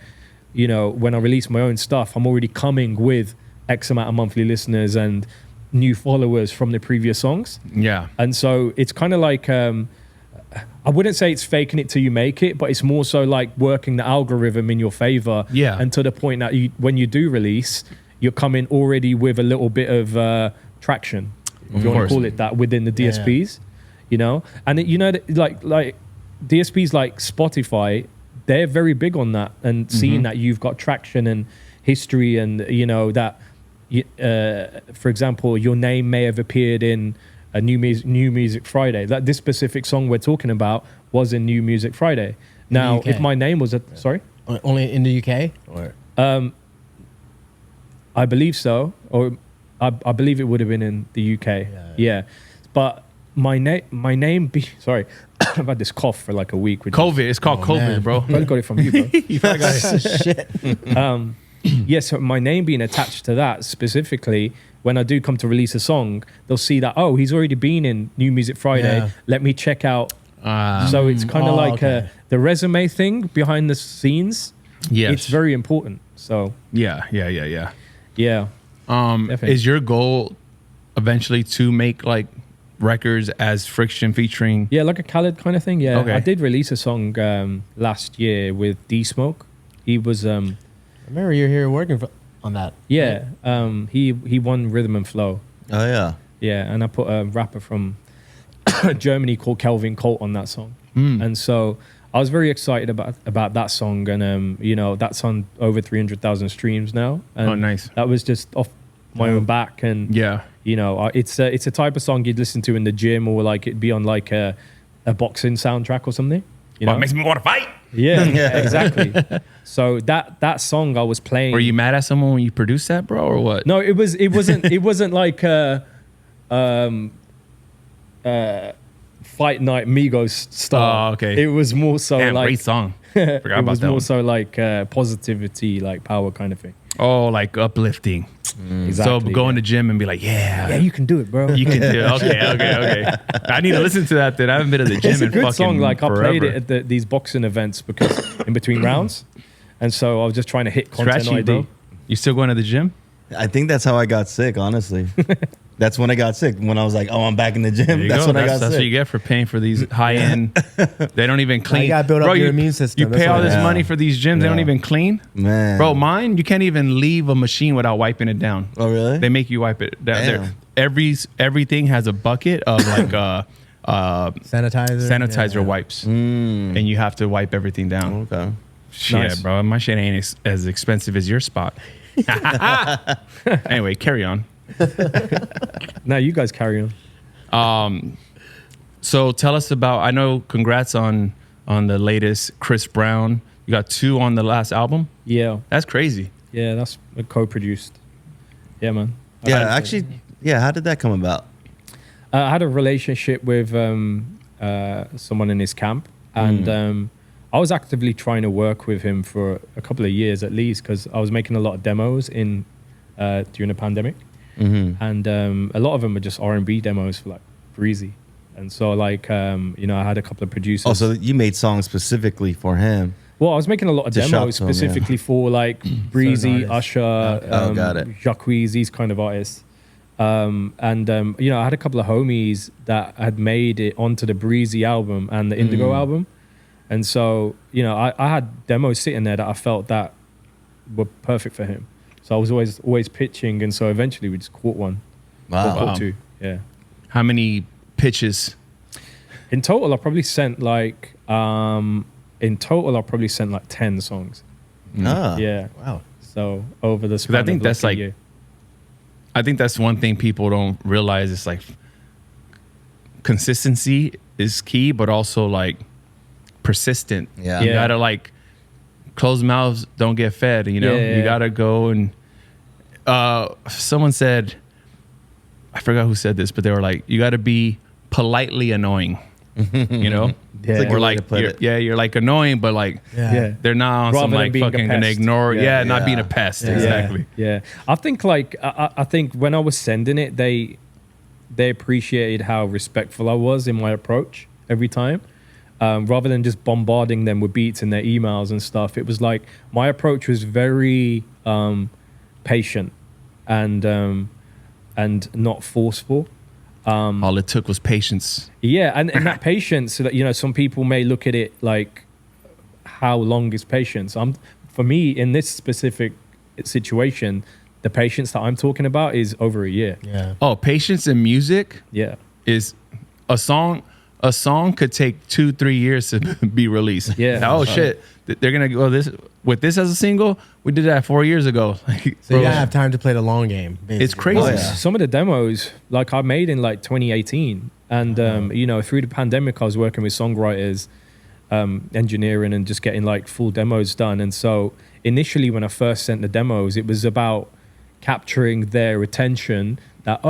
S5: you know, when I release my own stuff, I'm already coming with X amount of monthly listeners and new followers from the previous songs.
S2: Yeah.
S5: And so it's kind of like, I wouldn't say it's faking it till you make it, but it's more so like working the algorithm in your favor.
S2: Yeah.
S5: And to the point that when you do release, you're coming already with a little bit of traction, if you want
S2: course.
S5: to call it that, within the DSPs, you know? And you know, like DSPs like Spotify, they're very big on that, and seeing that you've got traction and history, and you know that, for example, your name may have appeared in a New Music Friday. That this specific song we're talking about was in New Music Friday. Now,
S3: UK.
S5: if my name was sorry,
S3: Only in the UK, or
S5: I believe so, or I believe it would have been in the UK. Yeah. But my name sorry, I've had this cough for like a week. Which
S2: COVID. It's called COVID,
S3: man.
S2: bro.
S5: I got it from you, bro.
S2: You probably got it.
S3: shit.
S5: So my name being attached to that specifically, when I do come to release a song, they'll see that, oh, he's already been in New Music Friday.
S3: Yeah.
S5: Let me check out. So it's kind of like
S3: okay.
S5: the resume thing behind the scenes.
S2: Yes.
S5: It's very important. So
S2: Yeah.
S5: yeah. Definitely.
S2: Is your goal eventually to make like records as Fricktion featuring?
S5: Yeah, like a Khaled kind of thing. Yeah,
S2: Okay.
S5: I did release a song last year with D Smoke. He was,
S3: I remember you're here working on that.
S5: yeah, he won Rhythm and Flow.
S4: Oh yeah.
S5: Yeah, and I put a rapper from Germany called Kelvin Colt on that song,
S2: Hmm.
S5: and so I was very excited about that song, and you know, that's on over 300,000 streams now. And
S2: Oh, nice.
S5: That was just off my own back, and
S2: Yeah.
S5: you know, it's a type of song you'd listen to in the gym, or like it'd be on like a boxing soundtrack or something. You know,
S2: What makes me want to fight?
S5: yeah, exactly. So that song I was playing.
S2: Were you mad at someone when you produced that, bro, or what?
S5: No, it wasn't like Fight Night Migos style.
S2: Oh, okay.
S5: It was more so
S2: Damn,
S5: like
S2: great song. Forgot
S5: it
S2: about
S5: was
S2: that
S5: more
S2: one.
S5: so like positivity, like power kind of thing.
S2: Oh, like uplifting. So go in the gym and be like,
S5: Yeah, you can do it, bro.
S2: You can do it. Okay. I need to listen to that. Then I haven't been to the gym
S5: It's a
S2: in
S5: good
S2: fucking
S5: song. Like
S2: forever.
S5: I played it at these boxing events because in between rounds, and so I was just trying to hit content
S2: Scratchy,
S5: ID.
S2: bro. You still going to the gym?
S4: I think that's how I got sick, honestly. That's when I got sick. When I was like, oh, I'm back in the
S2: There
S4: gym.
S2: you
S4: That's
S2: go.
S4: when I got
S2: That's
S4: sick.
S2: what you get for paying for these high end. They don't even clean.
S3: you gotta build up
S2: Bro,
S3: your immune system.
S2: You
S3: That's
S2: pay all
S3: what
S2: this
S3: it is.
S2: money for these gyms. They don't
S4: Yeah.
S2: even clean.
S4: Man.
S2: Bro, mine, you can't even leave a machine without wiping it down.
S4: Oh, really?
S2: They make you wipe it down.
S4: Damn.
S2: Everything has a bucket of like sanitizer
S3: Yeah.
S2: wipes, and you have to wipe everything down.
S4: Okay.
S2: Shit,
S5: Nice.
S2: bro, my shit ain't as expensive as your spot. Anyway, carry on.
S5: Now you guys carry on.
S2: So tell us about. I know. Congrats on the latest Chris Brown. You got 2 on the last album.
S5: Yeah,
S2: That's crazy.
S5: yeah, that's co-produced. Yeah, man.
S4: Yeah, actually, yeah. How did that come about?
S5: I had a relationship with someone in his camp, and I was actively trying to work with him for a couple of years at least, because I was making a lot of demos during the pandemic, and a lot of them were just R&B demos for like Breezy, and so like you know, I had a couple of producers.
S4: Oh, so you made songs specifically for him.
S5: Well, I was making a lot of
S4: To shop
S5: demos
S4: to 'em, yeah.
S5: specifically for like Breezy,
S3: artists.
S5: Usher,
S4: got it.
S5: Jacquees, these kind of artists. And you know, I had a couple of homies that had made it onto the Breezy album and the Indigo album. And so, you know, I had demos sitting there that I felt that were perfect for him. So I was always pitching, and so eventually we just caught one. Or
S4: Wow.
S5: caught 2. Yeah.
S2: How many pitches?
S5: In total, I probably sent like 10 songs.
S4: Ah.
S5: Yeah.
S3: Wow.
S5: So over the span
S2: I think
S5: of
S2: that's
S5: a
S2: like-
S5: year.
S2: I think that's one thing people don't realize. It's like consistency is key, but also like persistent.
S4: Yeah.
S2: You
S5: Yeah.
S2: gotta like closed mouths don't get fed. You know,
S5: Yeah.
S2: you gotta go and. Someone said, I forgot who said this, but they were like, you gotta be politely annoying. You know,
S5: Yeah.
S4: It's a good
S2: or
S4: way
S2: like
S4: to put
S2: you're,
S4: it.
S2: yeah, you're like annoying, but like
S3: Yeah.
S2: they're not on
S5: Rather
S2: some
S5: than
S2: like
S5: being a
S2: fucking gonna
S5: pest.
S2: ignore. Yeah, not
S4: Yeah.
S2: being a pest.
S3: Yeah.
S2: Exactly.
S5: Yeah. I think like I think when I was sending it, they appreciated how respectful I was in my approach every time. rather than just bombarding them with beats in their emails and stuff. It was like my approach was very patient and not forceful.
S2: All it took was patience.
S5: Yeah, and that patience, so that, you know, some people may look at it like, how long is patience? For me, in this specific situation, the patience that I'm talking about is over a year.
S3: Yeah.
S2: Oh, patience in music
S5: Yeah.
S2: is a song. A song could take 2-3 years to be released.
S5: Yeah.
S2: Oh shit, they're gonna go this with this as a single. We did that 4 years ago. Like,
S3: So you gotta have time to play the long game. Basically.
S2: It's crazy.
S4: Oh, yeah.
S5: Some of the demos, like I made in like 2018, and you know, through the pandemic, I was working with songwriters, engineering, and just getting like full demos done. And so initially, when I first sent the demos, it was about capturing their attention. That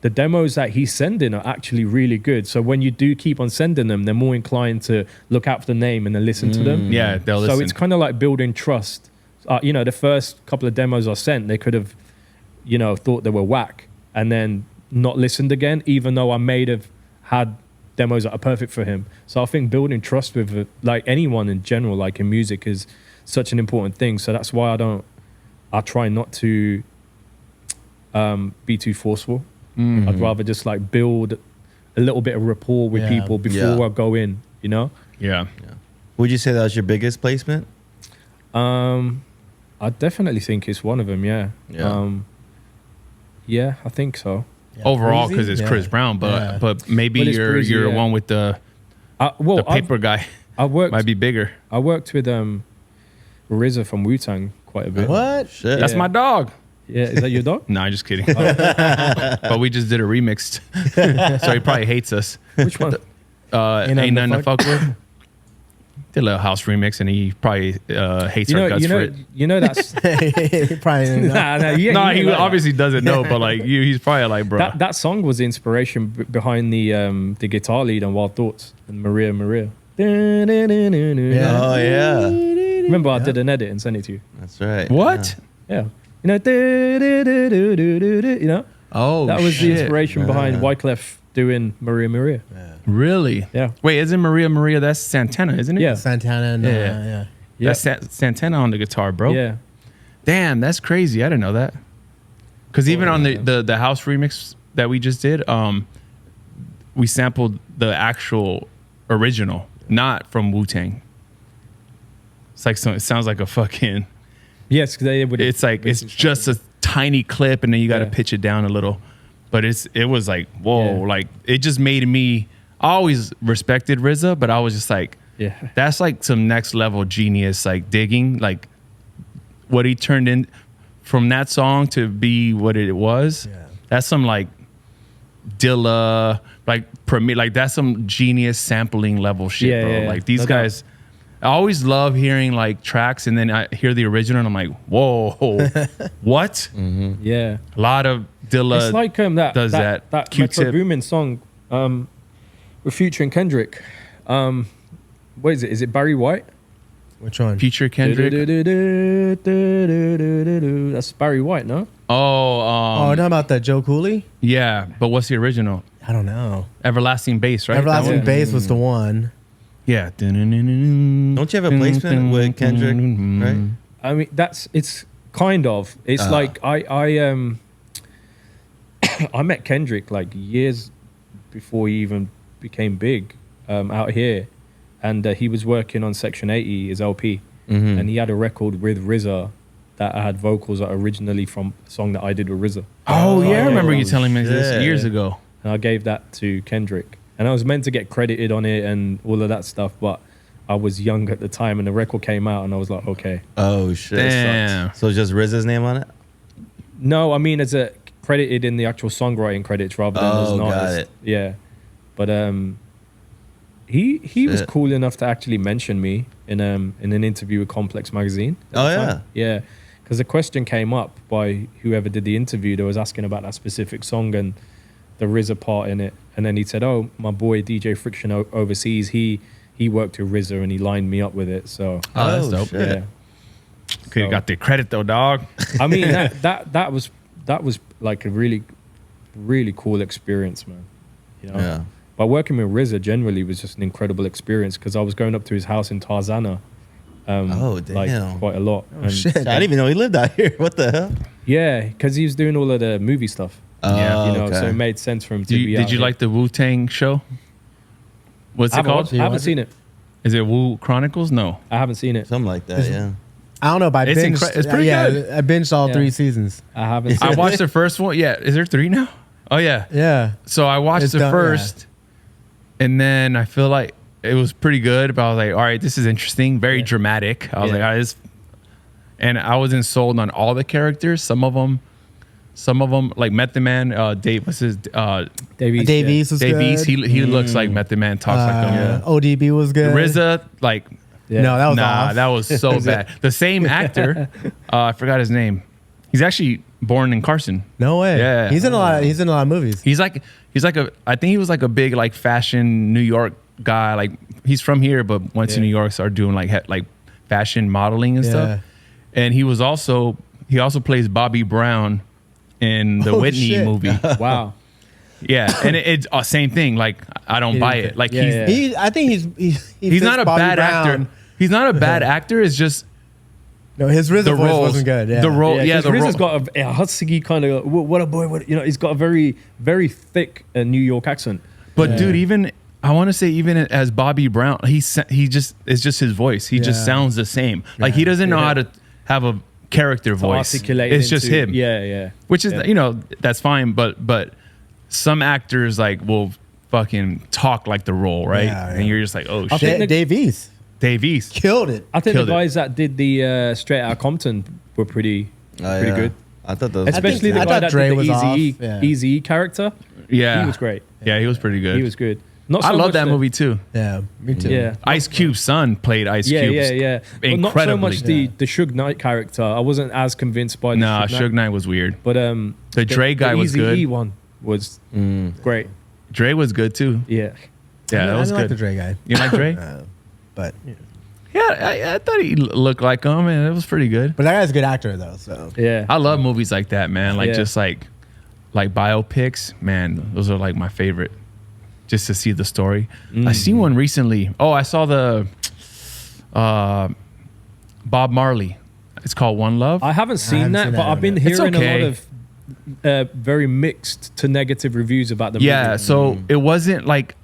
S5: the demos that he's sending are actually really good. So when you do keep on sending them, they're more inclined to look out for the name and then listen to them.
S2: Yeah, they'll
S5: So
S2: listen.
S5: it's kind of like building trust. You know, the first couple of demos I sent, they could have, you know, thought they were whack and then not listened again, even though I may have had demos that are perfect for him. So I think building trust with like anyone in general, like in music, is such an important thing. So that's why I try not to be too forceful. I'd rather just like build a little bit of rapport with people before I go in, you know?
S2: Yeah.
S4: Would you say that was your biggest placement?
S5: I definitely think it's one of them, yeah.
S4: Yeah.
S5: Yeah, I think so.
S3: Yeah.
S2: Overall,
S3: Breezy?
S2: because it's
S3: Yeah.
S2: Chris Brown, but maybe
S5: But it's
S2: you're
S5: Breezy, yeah.
S2: one with the
S5: Well,
S2: paper guy
S5: I worked
S2: might be bigger.
S5: I worked with RZA from Wu-Tang quite a bit.
S3: What?
S4: Shit.
S2: That's my dog.
S5: Yeah, is that your dog?
S2: No, I'm just kidding. But we just did a remix, so he probably hates us.
S5: Which one?
S2: Ain't nothing to fuck with. Did a little house remix, and he probably hates our guts for it.
S5: You know that's
S3: Probably not.
S5: nah, you
S2: No,
S5: ain't
S2: he
S5: like that.
S2: obviously doesn't know, but like he's probably like, bro.
S5: That song was the inspiration behind the guitar lead on Wild Thoughts and Maria.
S3: Yeah.
S4: Oh yeah,
S5: Remember, I did an edit and sent it to you.
S4: that's right.
S2: What?
S5: Yeah, you know, you know,
S2: Oh,
S5: that was the
S2: shit.
S5: inspiration behind Wyclef doing Maria.
S2: Really?
S5: Yeah.
S2: Wait, isn't Maria? That's Santana, isn't it?
S5: Yeah.
S3: Santana and
S2: Yeah.
S5: Yeah.
S2: That's Santana on the guitar, bro.
S5: Yeah.
S2: Damn, that's crazy. I didn't know that. Because even on the house remix that we just did, we sampled the actual original, not from Wu-Tang. It's like it sounds like a fucking.
S5: Yes, because they would.
S2: It's like it's just a tiny clip, and then you got to pitch it down a little. But it was like whoa,
S5: Yeah.
S2: like it just made me. I always respected RZA, but I was just like,
S5: Yeah.
S2: that's like some next level genius, like digging, like what he turned in from that song to be what it was.
S3: Yeah.
S2: That's some like Dilla, like Premier, like that's some genius sampling level shit,
S5: Yeah,
S2: bro.
S5: yeah, yeah.
S2: Like these
S5: No doubt.
S2: guys, I always love hearing like tracks, and then I hear the original, and I'm like, whoa, what?
S5: Yeah.
S2: A lot of Dilla.
S5: It's like that
S2: does that.
S5: Metro
S2: Q-Tip.
S5: Boomin song with Future and Kendrick. What is it? Is it Barry White?
S3: Which one?
S2: Future Kendrick.
S5: That's Barry White, no?
S2: Oh,
S3: Oh, we're talking about the Joe Cooley?
S2: yeah. But what's the original?
S3: I don't know.
S2: Everlasting Bass, right?
S3: Everlasting
S2: That one?
S3: Bass was the one.
S2: Yeah.
S4: Don't you have a placement with Kendrick? Right?
S5: I mean, it's kind of. It's like I I met Kendrick like years before he even became big out here, and he was working on Section 80, his LP, and he had a record with RZA that had vocals that are originally from a song that I did with RZA.
S2: Oh, yeah. I remember you
S4: Oh,
S2: telling me this
S4: shit.
S2: years ago.
S5: And I gave that to Kendrick. And I was meant to get credited on it and all of that stuff, but I was young at the time and the record came out and I was like, okay.
S4: Oh shit!
S2: Damn.
S4: So just RZA's name on it?
S5: No, I mean as a credited in the actual songwriting credits rather than as an
S4: Oh, got
S5: artist.
S4: it.
S5: Yeah. But he was
S4: Shit.
S5: cool enough to actually mention me in an interview with Complex Magazine. at
S4: Oh,
S5: the
S4: yeah?
S5: time. Yeah. Because the question came up by whoever did the interview. They was asking about that specific song and the RZA part in it. And then he said, oh, my boy DJ Fricktion overseas, he worked with RZA and he lined me up with it. So
S2: Oh, that's dope.
S4: shit.
S5: yeah.
S2: Could have got the credit though, dog.
S5: I mean that was like a really, really cool experience, man. You know?
S4: Yeah.
S5: But working with RZA generally was just an incredible experience because I was going up to his house in Tarzana.
S4: Oh, damn.
S5: Like quite a lot.
S3: Oh, shit.
S4: I didn't even know he lived out here. What the hell?
S5: Yeah, because he was doing all of the movie stuff.
S2: Yeah.
S5: You know,
S4: okay.
S5: so it made sense for him to be.
S2: Did you like the Wu-Tang show? What's it called?
S5: I haven't seen it.
S2: Is it Wu Chronicles? No.
S5: I haven't seen it.
S4: Something like that, yeah.
S3: I don't know, but I
S2: It's
S3: binged.
S2: it's pretty good.
S3: I binged all
S5: Yeah.
S3: 3 seasons.
S5: I haven't seen
S2: I
S5: it.
S2: watched the first one. Yeah. Is there 3 now? Oh, yeah.
S3: Yeah.
S2: So I watched
S3: It's
S2: the
S3: done,
S2: first, and then I feel like it was pretty good. But I was like, all right, this is interesting, very dramatic. I was
S5: Yeah.
S2: like, all right, this, and I wasn't sold on all the characters. Some of them, like Method Man, Dave, what's his,
S5: Davies.
S3: Dave East was
S2: Dave East.
S3: good.
S2: He looks like Method Man, talks like him.
S3: ODB was good.
S2: RZA, like,
S5: Yeah.
S3: No, that was
S2: nah,
S3: off.
S2: that was so bad. The same actor, I forgot his name. He's actually born in Carson.
S3: No way.
S2: Yeah.
S3: He's in a lot. He's in a lot of movies.
S2: He's like I think he was like a big like fashion New York guy. Like he's from here, but went to
S5: Yeah.
S2: New York, started doing like fashion modeling and stuff. And he also plays Bobby Brown in the
S3: Oh,
S2: Whitney
S3: shit.
S2: movie.
S5: Wow.
S2: Yeah, and it's same thing. Like I don't buy it. Like
S5: Yeah, yeah.
S3: I think he
S2: he's not
S3: fits
S2: a
S3: Bobby
S2: bad
S3: Brown.
S2: actor. He's not a bad actor. It's just
S3: No, his RZA
S2: the
S3: voice
S2: roles
S3: wasn't good. Yeah.
S2: The role, yeah,
S5: Yeah,
S2: the
S5: RZA's
S2: role.
S5: got a husky kind of what a boy. What, you know, he's got a very very thick New York accent.
S2: But dude, even I want to say even as Bobby Brown, he just it's just his voice. He just
S3: Yeah.
S2: sounds the same. Like he doesn't know how to have a character voice.
S5: Articulate.
S2: It's just him.
S5: Yeah.
S2: Which is
S5: Yeah.
S2: that's fine. But some actors like will fucking talk like the role, right?
S3: Yeah, yeah.
S2: And you're just like, oh
S5: I
S2: shit,
S5: think the-
S3: Dave East
S2: Dave East.
S3: killed it.
S5: I think
S2: Killed
S5: the
S2: it.
S5: guys that did the Straight Outta Compton were pretty good.
S4: I thought those.
S5: Especially
S3: I
S5: the guy
S3: thought
S5: that
S3: Dre
S5: did the
S3: was off,
S5: Eazy-E
S3: yeah.
S5: Eazy-E character.
S2: Yeah,
S5: He was great.
S2: Yeah, he was pretty good.
S5: He was good. Not so
S2: I love
S5: much
S2: that movie too.
S3: Yeah, me too.
S5: Yeah.
S2: Ice Cube's son played Ice
S5: Yeah,
S2: Cube.
S5: yeah. But not so
S2: incredibly.
S5: much the Suge Knight character. I wasn't as convinced by the
S2: Nah,
S5: Suge Knight.
S2: Suge Knight was weird.
S5: But
S2: The Dre guy was good.
S5: Eazy-E one was great.
S2: Dre was good too.
S5: Yeah.
S2: Yeah, that
S3: I
S2: was
S3: didn't like the
S2: good.
S3: Dre guy,
S2: You like Dre?
S3: but
S2: Yeah, I thought he looked like him, and it was pretty good.
S3: that guy's a good actor though. So
S5: Yeah.
S2: I love movies like that, man. Like
S5: Yeah.
S2: just like biopics, man. Those are like my favorite. Just to see the story. I seen one recently. Oh, I saw the Bob Marley. It's called One Love.
S5: I haven't seen that,
S3: seen
S5: but
S3: that
S5: I've been
S3: either.
S2: It's
S5: hearing
S2: okay.
S5: a lot of very mixed to negative reviews about the movie.
S2: Yeah, so it wasn't like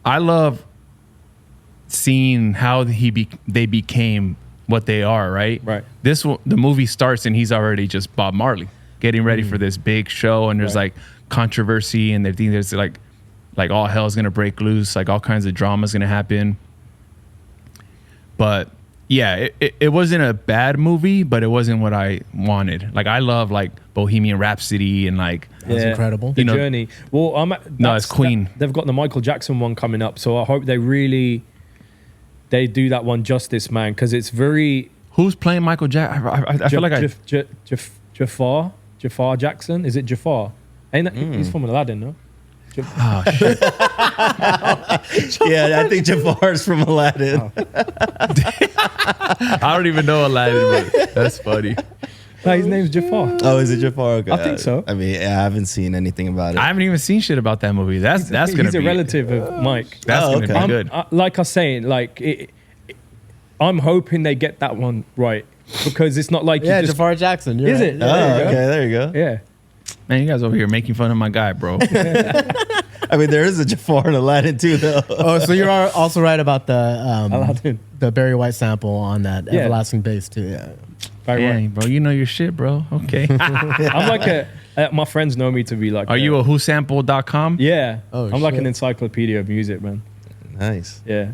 S2: I love seeing how they became what they are, right?
S5: Right.
S2: The movie starts and he's already just Bob Marley getting ready for this big show, and there's
S5: Right.
S2: like controversy, and they think there's like all hell's gonna break loose, like all kinds of drama's gonna happen. But yeah, it wasn't a bad movie, but it wasn't what I wanted. Like I love like Bohemian Rhapsody and like
S3: that was incredible.
S5: The
S2: You know-
S5: Journey. Well,
S2: No, it's Queen.
S5: They've got the Michael Jackson one coming up, so I hope they do that one justice, man, because it's very.
S2: who's playing Michael Jackson? I feel like
S5: Jafar Jackson. Is it Jafar? Ain't that, he's from Aladdin, no?
S2: Oh shit.
S4: Yeah, I think Jafar's from Aladdin.
S2: I don't even know Aladdin, but that's funny.
S5: No, his name's Jafar.
S4: Oh, is it Jafar? Okay.
S5: I think so.
S4: I mean, yeah, I haven't seen anything about it.
S2: I haven't even seen shit about that movie. That's gonna
S5: He's
S2: be
S5: a relative of Mike.
S2: That's
S4: Oh,
S2: gonna
S4: okay.
S2: be good.
S5: Like I was saying, like I'm hoping they get that one right because it's not like
S3: Yeah,
S5: you just.
S3: Jafar Jackson. You're
S5: Is
S3: right.
S5: it?
S4: Oh,
S5: There you go.
S4: okay, there you go.
S5: Yeah.
S2: Man, you guys over here making fun of my guy, bro.
S4: I mean, there is a Jafar in Aladdin too, though.
S3: Oh, so you're also right about
S5: Aladdin.
S3: the Barry White sample on that
S5: Yeah.
S3: Everlasting Bass too. Yeah.
S5: Very right.
S2: Dang, bro, you know your shit, bro. Okay.
S5: I'm like my friends know me to be like.
S2: Are you a whosample.com?
S5: Yeah.
S3: Oh,
S5: I'm like
S3: shit.
S5: an encyclopedia of music, man.
S4: Nice.
S5: Yeah.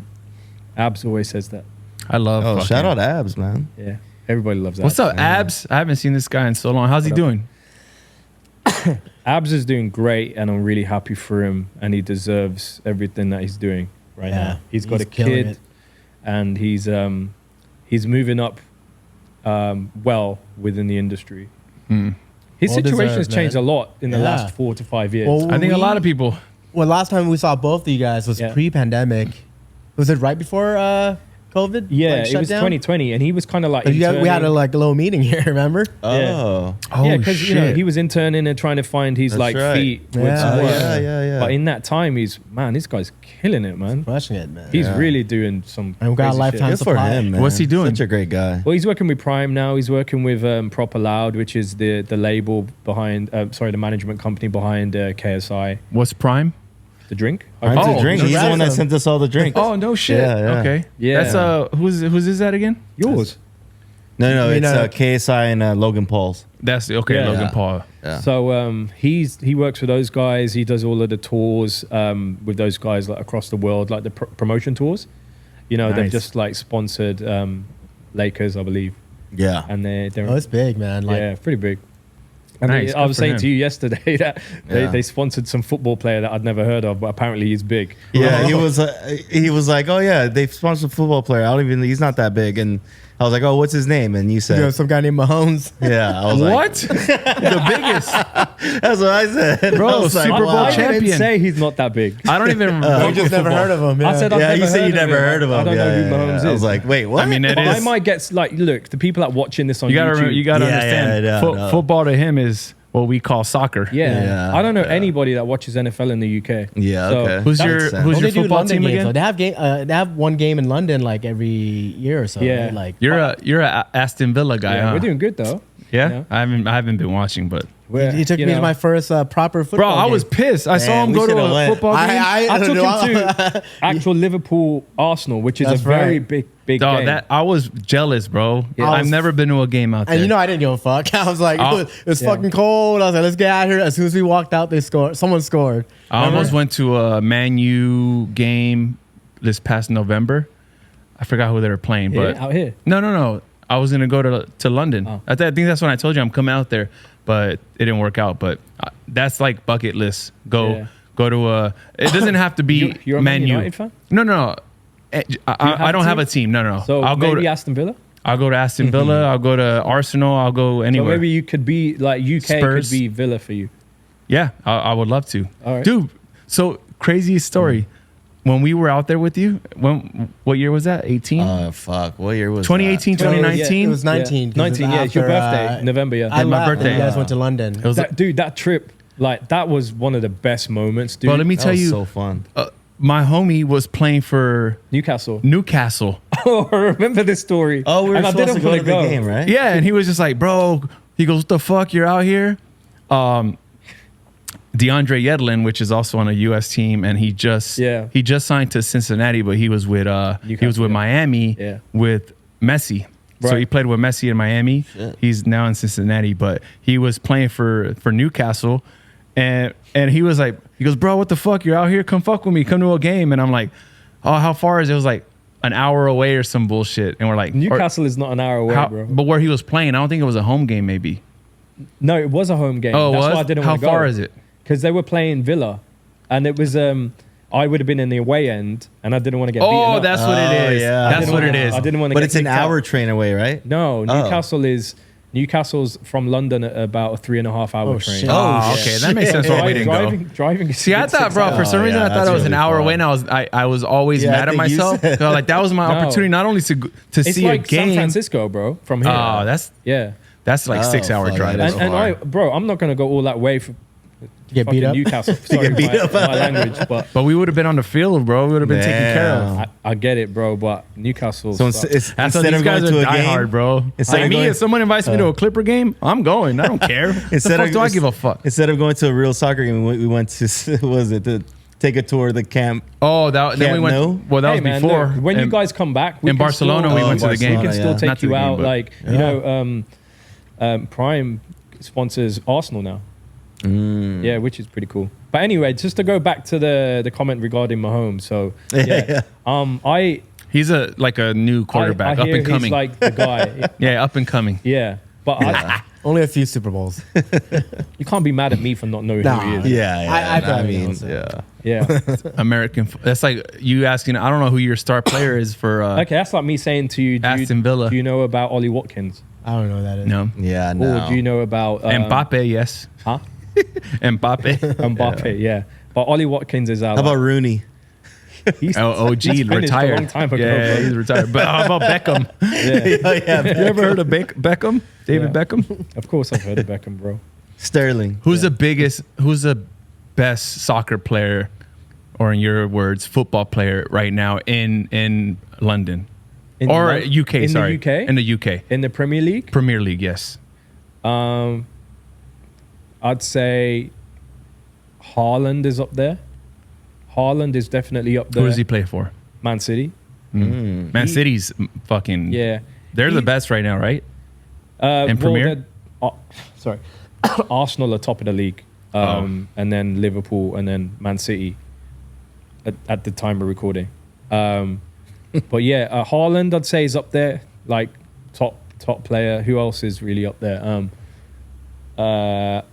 S5: Abs always says that.
S2: I love.
S4: Oh,
S2: fucking-
S4: shout out Abs, man.
S5: Yeah. Everybody loves Abs.
S2: What's up, Abs? I haven't seen this guy in so long. How's he doing?
S5: Abs is doing great, and I'm really happy for him, and he deserves everything that he's doing right
S3: Yeah,
S5: now. He's got
S3: he's
S5: a
S3: killing
S5: kid,
S3: it.
S5: and he's moving up well within the industry. His
S3: Well
S5: situation has
S3: deserved,
S5: changed
S3: man.
S5: a lot in the
S3: Yeah.
S5: last 4 to 5 years.
S3: Well,
S2: I think a lot of people.
S3: Well, last time we saw both of you guys was
S5: Yeah.
S3: pre-pandemic. Was it right before? COVID?
S5: Yeah,
S3: like,
S5: it
S3: shut
S5: was
S3: down?
S5: 2020, and he was kind of like
S3: We had
S5: interning.
S3: a little meeting here, remember?
S4: Oh.
S5: Yeah, because he was interning and trying to find his
S4: That's
S5: like
S4: right.
S5: feet with
S3: Yeah.
S5: some work.
S4: Yeah.
S5: But in that time, this guy's killing it, man.
S3: Crushing it, man.
S5: He's
S4: Yeah.
S5: really doing some.
S3: And we got a
S5: crazy
S3: lifetime
S5: shit.
S4: Good for
S3: supply.
S4: him, man.
S2: What's he doing?
S4: Such a great guy.
S5: Well, he's working with Prime now. He's working with Proper Loud, which is the label behind, the management company behind KSI,
S2: What's Prime?
S5: the drink.
S4: I'm
S2: Oh,
S4: to drink. He's the one that sent us all the drinks.
S2: Oh no shit.
S4: Yeah.
S2: Okay.
S5: Yeah.
S2: That's who's is that again?
S5: Yours.
S4: No,
S3: I mean,
S4: it's KSI and Logan Paul's.
S2: That's okay.
S5: Yeah.
S2: Logan
S4: Yeah.
S2: Paul.
S4: Yeah.
S5: So he works with those guys. He does all of the tours with those guys like across the world, like the promotion tours. You know, they've
S2: Nice.
S5: just like sponsored Lakers, I believe,
S4: Yeah.
S5: and they're
S3: Oh, it's big, man. Like,
S5: yeah, pretty big. And
S2: Nice,
S5: I
S2: good
S5: was
S2: for
S5: saying
S2: him.
S5: to you yesterday that
S4: Yeah.
S5: they sponsored some football player that I'd never heard of, but apparently he's big.
S4: Yeah, he was like, oh yeah, they sponsored a football player. He's not that big. And I was like, oh, what's his name? And you
S3: you
S4: said,
S3: know, some guy named Mahomes.
S4: yeah. I was
S2: What?
S4: like,
S2: The biggest.
S4: that's what I said.
S2: Bro,
S4: I was like,
S2: Super Bowl
S5: I
S2: champion.
S5: didn't say he's not that big.
S2: I don't even.
S3: I just never heard of him. Yeah.
S5: I said I've
S4: Yeah,
S5: never
S4: you said
S5: heard
S4: you
S5: of
S4: never
S5: him.
S4: heard of him.
S5: I don't know
S4: Yeah,
S5: who Mahomes
S4: yeah.
S5: is.
S4: I was like, wait, what?
S2: I mean, it
S5: But
S2: is.
S5: I might get like, look, the people that watching this on
S2: You gotta
S5: YouTube.
S2: remember, you gotta
S4: Yeah,
S2: understand.
S4: yeah, no.
S2: Football to him is what we call soccer.
S5: yeah.
S4: Yeah,
S5: I don't know
S4: yeah.
S5: anybody that watches NFL in the UK.
S4: Yeah,
S5: So-
S4: okay.
S2: Who's
S4: That
S2: your
S4: makes sense.
S2: who's
S3: Well,
S2: your
S3: they do
S2: football
S3: London
S2: team
S3: games,
S2: again?
S3: though. They have one game in London like every year or so.
S5: Yeah.
S3: right? Like
S2: You're a Aston Villa guy,
S5: Yeah,
S2: huh?
S5: we're doing good though.
S2: Yeah?
S5: Yeah.
S2: I haven't been watching, but
S3: he took me to my first proper football.
S2: bro, I
S3: game.
S2: was pissed. I saw
S4: Man,
S2: him
S4: we
S2: go to
S4: should've
S2: a
S4: went.
S2: football game.
S5: I took
S3: know.
S5: him to actual Liverpool Arsenal, which is
S3: That's
S5: a very
S3: right.
S5: big
S2: Dog,
S5: game.
S2: that I was jealous, bro.
S5: Yeah.
S2: I've never been to a game out there.
S3: And you know, I didn't give a fuck. I was like,
S2: Oh.
S3: it was
S5: Yeah.
S3: fucking cold. I was like, let's get out of here. As soon as we walked out, they scored. Someone scored.
S2: I almost went to a Man U game this past November. I forgot who they were playing,
S5: Here?
S2: but
S5: Out here.
S2: No. I was gonna go to London.
S5: Oh.
S2: I think that's when I told you I'm coming out there, but it didn't work out. But that's like bucket list.
S5: Yeah.
S2: Go to a. It doesn't have to be
S5: You're a
S2: Man
S5: Man
S2: U.
S5: United fan?
S2: No. I don't have
S5: a
S2: a team. No.
S5: So
S2: I'll go
S5: maybe
S2: to
S5: Aston Villa.
S2: I'll go to Aston Villa. I'll go to Arsenal. I'll go
S5: So
S2: anywhere.
S5: maybe you could be like UK
S2: Spurs.
S5: could be Villa for you.
S2: Yeah, I would love to.
S5: All right.
S2: Dude, so craziest story. When we were out there with you, what year was that? 18?
S4: Fuck. What year was
S2: 2018,
S4: that?
S2: 2019?
S3: It was 19. 'cause
S5: 19,
S3: it was
S5: it's your
S3: after,
S5: birthday, November, yeah.
S3: I
S2: Yeah, my
S3: left,
S2: birthday.
S3: and you guys went to London.
S2: It was
S5: That trip, like that was one of the best moments, dude.
S2: Bro, let me
S4: That
S2: tell
S4: was
S2: you,
S4: so fun.
S2: my homie was playing for
S5: Newcastle.
S2: Newcastle.
S5: Oh, I remember this story.
S4: Oh, we were
S5: And I
S4: supposed to
S5: didn't
S4: go
S5: wanna
S4: to the game, right?
S2: Yeah, and he was just like, bro, he goes, what the fuck, you're out here? DeAndre Yedlin, which is also on a U.S. team, and he just signed to Cincinnati, but he was with
S5: Newcastle, yeah.
S2: Miami
S5: Yeah.
S2: with Messi. So
S5: Right.
S2: he played with Messi in Miami.
S4: Shit.
S2: He's now in Cincinnati, but he was playing for Newcastle, and he was like, he goes, bro, what the fuck? You're out here? Come fuck with me. Come to a game. And I'm like, oh, how far is it? It was like an hour away or some bullshit. And we're like,
S5: Newcastle is not an hour away, bro.
S2: but where he was playing, I don't think it was a home game. Maybe.
S5: No, it was a home game.
S2: Oh,
S5: That's
S2: was?
S5: why I didn't
S2: How
S5: want to go.
S2: far is it?
S5: Because they were playing Villa, and it was I would have been in the away end, and I didn't want to get beaten
S2: Oh,
S5: up.
S2: that's what it is.
S4: yeah.
S2: That's what it is.
S5: I didn't want to.
S4: But
S5: get
S4: it's an
S5: kicked out.
S4: hour train away, right?
S5: No,
S4: Oh.
S5: Newcastle's from London at about a 3.5 hour
S3: Oh,
S5: train.
S3: shit.
S2: Oh, okay. That makes sense why we didn't go.
S5: Driving. is
S2: See, I
S5: good
S2: thought,
S5: 6
S2: bro,
S5: hours.
S2: for some
S4: Oh,
S2: reason,
S4: yeah,
S2: I thought
S4: that's
S2: it was an
S4: really
S2: hour
S4: far.
S2: away, and I was always
S4: Yeah, I
S2: mad at
S4: think you
S2: myself.
S4: said-
S2: So, like, that was my
S5: No.
S2: opportunity not only to
S5: It's
S2: see
S5: like
S2: a game.
S5: San Francisco, bro. From here.
S2: Oh, that's like
S4: Oh,
S2: 6 hour
S4: fuck,
S2: drive.
S4: that is
S5: and
S4: far.
S5: bro, I'm not gonna go all that way for
S3: get beat
S5: fucking
S3: up.
S5: Newcastle. Sorry, my language, but
S2: But we would have been on the field, bro. We would have been taken care of.
S4: Damn.
S5: I get it, bro. But Newcastle.
S4: So
S5: sucks.
S4: it's,
S2: That's how
S4: instead
S2: these
S4: of
S2: guys
S4: going
S2: are
S4: to a game,
S2: diehard, bro.
S4: Instead
S2: Like
S4: of
S2: me,
S4: going-
S2: if someone invites me to a Clipper game, I'm going. I don't care.
S4: instead
S2: the
S4: of
S2: fuck do I give a fuck?
S4: Instead of going to a real soccer game, we went to what was it to take a tour of the camp?
S2: Oh, then we
S4: Camp
S2: went.
S4: Nou?
S2: Well, that
S5: Hey,
S2: was
S5: man,
S2: before.
S5: look, when you
S2: And
S5: guys come back we
S2: in
S5: can
S2: Barcelona,
S5: still,
S2: we went to the game.
S5: We can still
S2: Yeah.
S5: take
S2: Not to
S5: you
S2: the game,
S5: out.
S2: but-
S5: Like you know, Prime sponsors Arsenal now. Yeah, which is pretty cool. But anyway, just to go back to the comment regarding Mahomes. So yeah,
S2: he's like a new quarterback,
S5: I
S2: up
S5: hear
S2: and coming.
S5: He's like the guy.
S2: Yeah, up and coming.
S5: Yeah, but
S3: Only a few Super Bowls.
S5: you can't be mad at me for not knowing
S3: Nah.
S5: who he is.
S4: Yeah,
S3: I
S4: no,
S3: probably
S4: mean,
S3: know, so.
S4: yeah.
S5: Yeah.
S2: American. That's like you asking. I don't know who your star player is for.
S5: Okay, that's like me saying to you,
S2: Aston Villa.
S5: do you know about Ollie Watkins?
S3: I don't know who that is.
S2: No,
S4: Yeah, no.
S5: Or do you know about
S2: Mbappe. Yes,
S5: Huh?
S2: Mbappe.
S5: Mbappe, yeah. But Ollie Watkins is our
S4: How about Rooney?
S5: He's
S2: OG
S5: finished
S2: retired.
S5: a long time ago.
S2: Yeah,
S5: bro.
S2: he's retired. But how about Beckham?
S5: Yeah.
S2: You ever heard of Beckham? David
S5: Yeah.
S2: Beckham?
S5: Of course, I've heard of Beckham, bro.
S4: Sterling.
S2: Who's the best soccer player, or in your words, football player right now in London?
S5: In
S2: Or
S5: Lon-
S2: UK,
S5: in
S2: sorry.
S5: the UK?
S2: In the UK.
S5: In the Premier League,
S2: Premier League, yes.
S5: I'd say Haaland is up there. Haaland is definitely up there.
S2: Who does he play for?
S5: Man City.
S2: Man City's fucking...
S5: Yeah.
S2: They're the best right now, right? In Premier?
S5: Sorry. Arsenal are top of the league. And then Liverpool and then Man City at the time of recording. But yeah, Haaland I'd say is up there, like top player. Who else is really up there?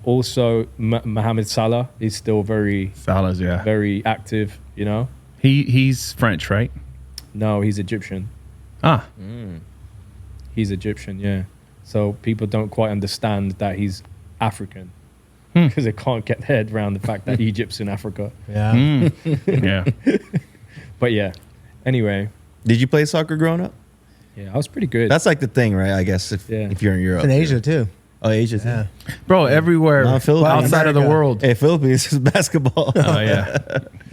S5: Also Mohamed Salah is still
S2: Salah's, yeah.
S5: very active, you know.
S2: He's French, right?
S5: No, he's Egyptian.
S2: Ah,
S5: He's Egyptian, yeah. So people don't quite understand that he's African
S2: Hmm.
S5: because they can't get their head around the fact that Egypt's in Africa.
S3: Yeah.
S2: yeah.
S5: But yeah, anyway,
S4: Did you play soccer growing up?
S5: yeah, I was pretty good.
S4: That's like the thing, right? I guess if you're in Europe.
S3: In Asia too.
S4: Oh, Asia too.
S3: Yeah.
S2: Bro, everywhere
S4: No, Philippines.
S2: outside of the
S3: America.
S2: world.
S4: Hey, Philippines is basketball.
S2: Oh, yeah.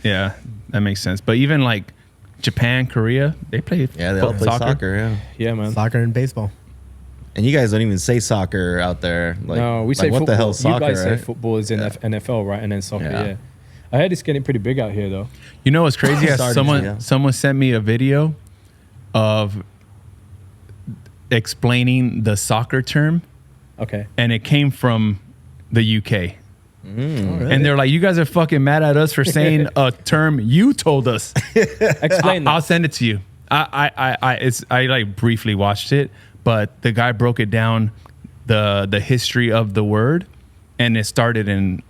S2: Yeah, that makes sense. But even like Japan, Korea, they play
S4: Yeah, they all play soccer. Yeah,
S5: yeah, man.
S3: Soccer and baseball.
S4: and you guys don't even say soccer out there. Like,
S5: No, we
S4: like,
S5: say
S4: what
S5: football.
S4: the hell, soccer?
S5: You guys say
S4: right?
S5: football is in
S4: Yeah.
S5: NFL, right? And then soccer,
S4: Yeah.
S5: yeah. I heard it's getting pretty big out here, though.
S2: You know what's crazy?
S4: Starting to, yeah.
S2: Someone sent me a video of explaining the soccer term,
S5: Okay.
S2: and it came from the UK.
S3: Oh, really?
S2: And they're like, "You guys are fucking mad at us for saying a term you told us."
S5: Explain
S2: I'll
S5: that.
S2: send it to you. I like briefly watched it, but the guy broke it down, the history of the word, and it started in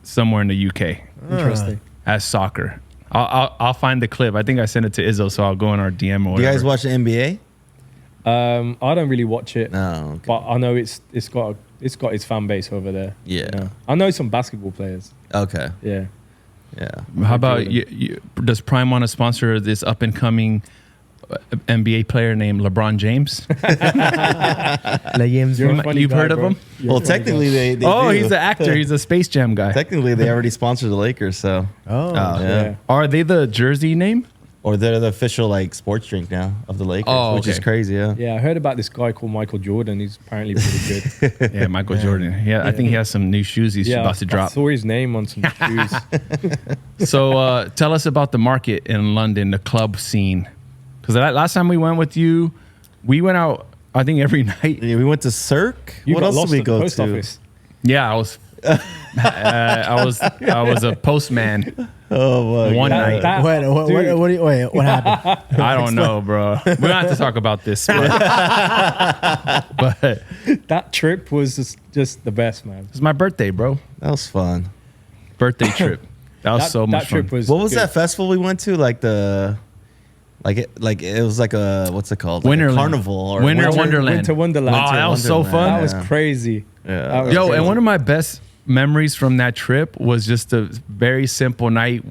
S2: somewhere in the UK
S5: Interesting.
S2: as soccer. I'll find the clip. I think I sent it to Izzo, so I'll go in our DM or whatever.
S4: Do you guys watch the NBA?
S5: I don't really watch it,
S4: No. Okay.
S5: but I know it's got its fan base over there.
S4: Yeah.
S5: you know. I know some basketball players.
S4: Okay.
S5: Yeah.
S4: Yeah.
S2: How about does Prime want to sponsor this up and coming NBA player named LeBron James?
S3: James.
S5: You're a
S2: You-
S5: funny
S2: you've
S5: guy,
S2: heard of
S5: bro.
S2: him?
S5: You're a
S4: Well,
S5: funny guy.
S4: technically they
S2: Oh,
S4: do.
S2: he's an actor. He's a Space Jam guy.
S4: Technically, they already sponsor the Lakers, so
S3: Oh.
S4: yeah.
S5: Yeah.
S2: Are they the jersey name?
S4: Or they're the official like sports drink now of the Lakers,
S2: Oh,
S4: which is
S2: okay.
S4: crazy. Yeah.
S5: Yeah, I heard about this guy called Michael Jordan. He's apparently pretty good.
S2: Yeah, Michael Jordan. Yeah, I think he has some new shoes he's
S5: Yeah,
S2: about to
S5: I
S2: drop.
S5: saw his name on some shoes.
S2: So tell us about the market in London, the club scene. Because last time we went with you, we went out, I think, every night.
S4: Yeah, we went to Cirque.
S5: You
S4: What
S5: got
S4: else
S5: lost
S4: did we
S5: at the
S4: go
S5: post
S4: to?
S5: office.
S2: Yeah, I was I was a postman
S4: Oh my
S2: one
S4: God.
S2: night.
S5: That- dude.
S3: What happened?
S2: I don't know, bro. We don't have to talk about this. But, but
S5: That trip was just the best, man.
S2: it's my birthday, bro.
S4: That was fun.
S2: Birthday trip. That was so much
S5: that trip
S2: fun.
S5: was
S4: What was
S5: good.
S4: that festival we went to? Like it was like a what's it called? Like a
S2: Winterland.
S4: carnival or
S2: Winter Wonderland.
S5: Winter Wonderland.
S2: Oh, that was so
S4: Wonderland.
S2: fun.
S5: That was
S4: Yeah.
S5: crazy.
S4: Yeah.
S5: That was
S2: Yo,
S5: crazy.
S2: and one of my best memories from that trip was just a very simple night,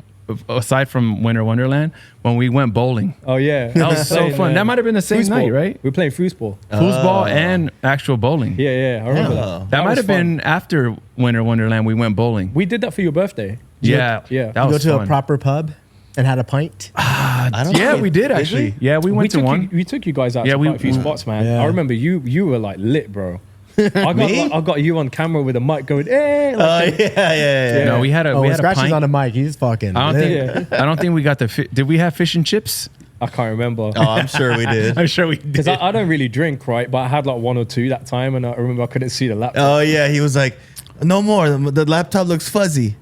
S2: aside from Winter Wonderland, when we went bowling.
S5: Oh yeah,
S2: That was so fun. That might have been the same night, right?
S5: We were playing foosball.
S2: Foosball and actual bowling.
S5: Yeah, I remember
S4: Oh.
S5: that.
S2: That might
S5: was
S2: have
S5: fun.
S2: been after Winter Wonderland. We went bowling.
S5: We did that for your birthday.
S2: Yeah,
S5: yeah.
S2: That
S3: You go
S2: was
S3: to
S2: fun.
S3: a proper pub and had a pint.
S4: I don't
S2: Yeah,
S4: know.
S2: we did actually.
S4: we?
S2: Yeah, we went to
S5: took
S2: one.
S5: we took you guys out
S2: Yeah,
S5: to
S2: we-
S5: quite a few spots, man.
S3: Yeah.
S5: I remember you were like lit, bro. I got you on camera with a mic going, hey.
S4: Oh
S5: Like,
S4: yeah.
S2: No, we had a
S3: Oh,
S2: we
S3: when
S2: had a
S3: Skratchy's
S2: pint.
S3: on the mic, he's fucking.
S2: I don't
S3: lit.
S2: think I don't think we got the. Did we have fish and chips?
S5: I can't remember.
S4: Oh, I'm sure we did.
S2: I'm sure we did.
S5: Because I don't really drink, right? But I had like one or two that time, and I remember I couldn't see the laptop.
S4: Oh yeah, he was like, no more. The laptop looks fuzzy.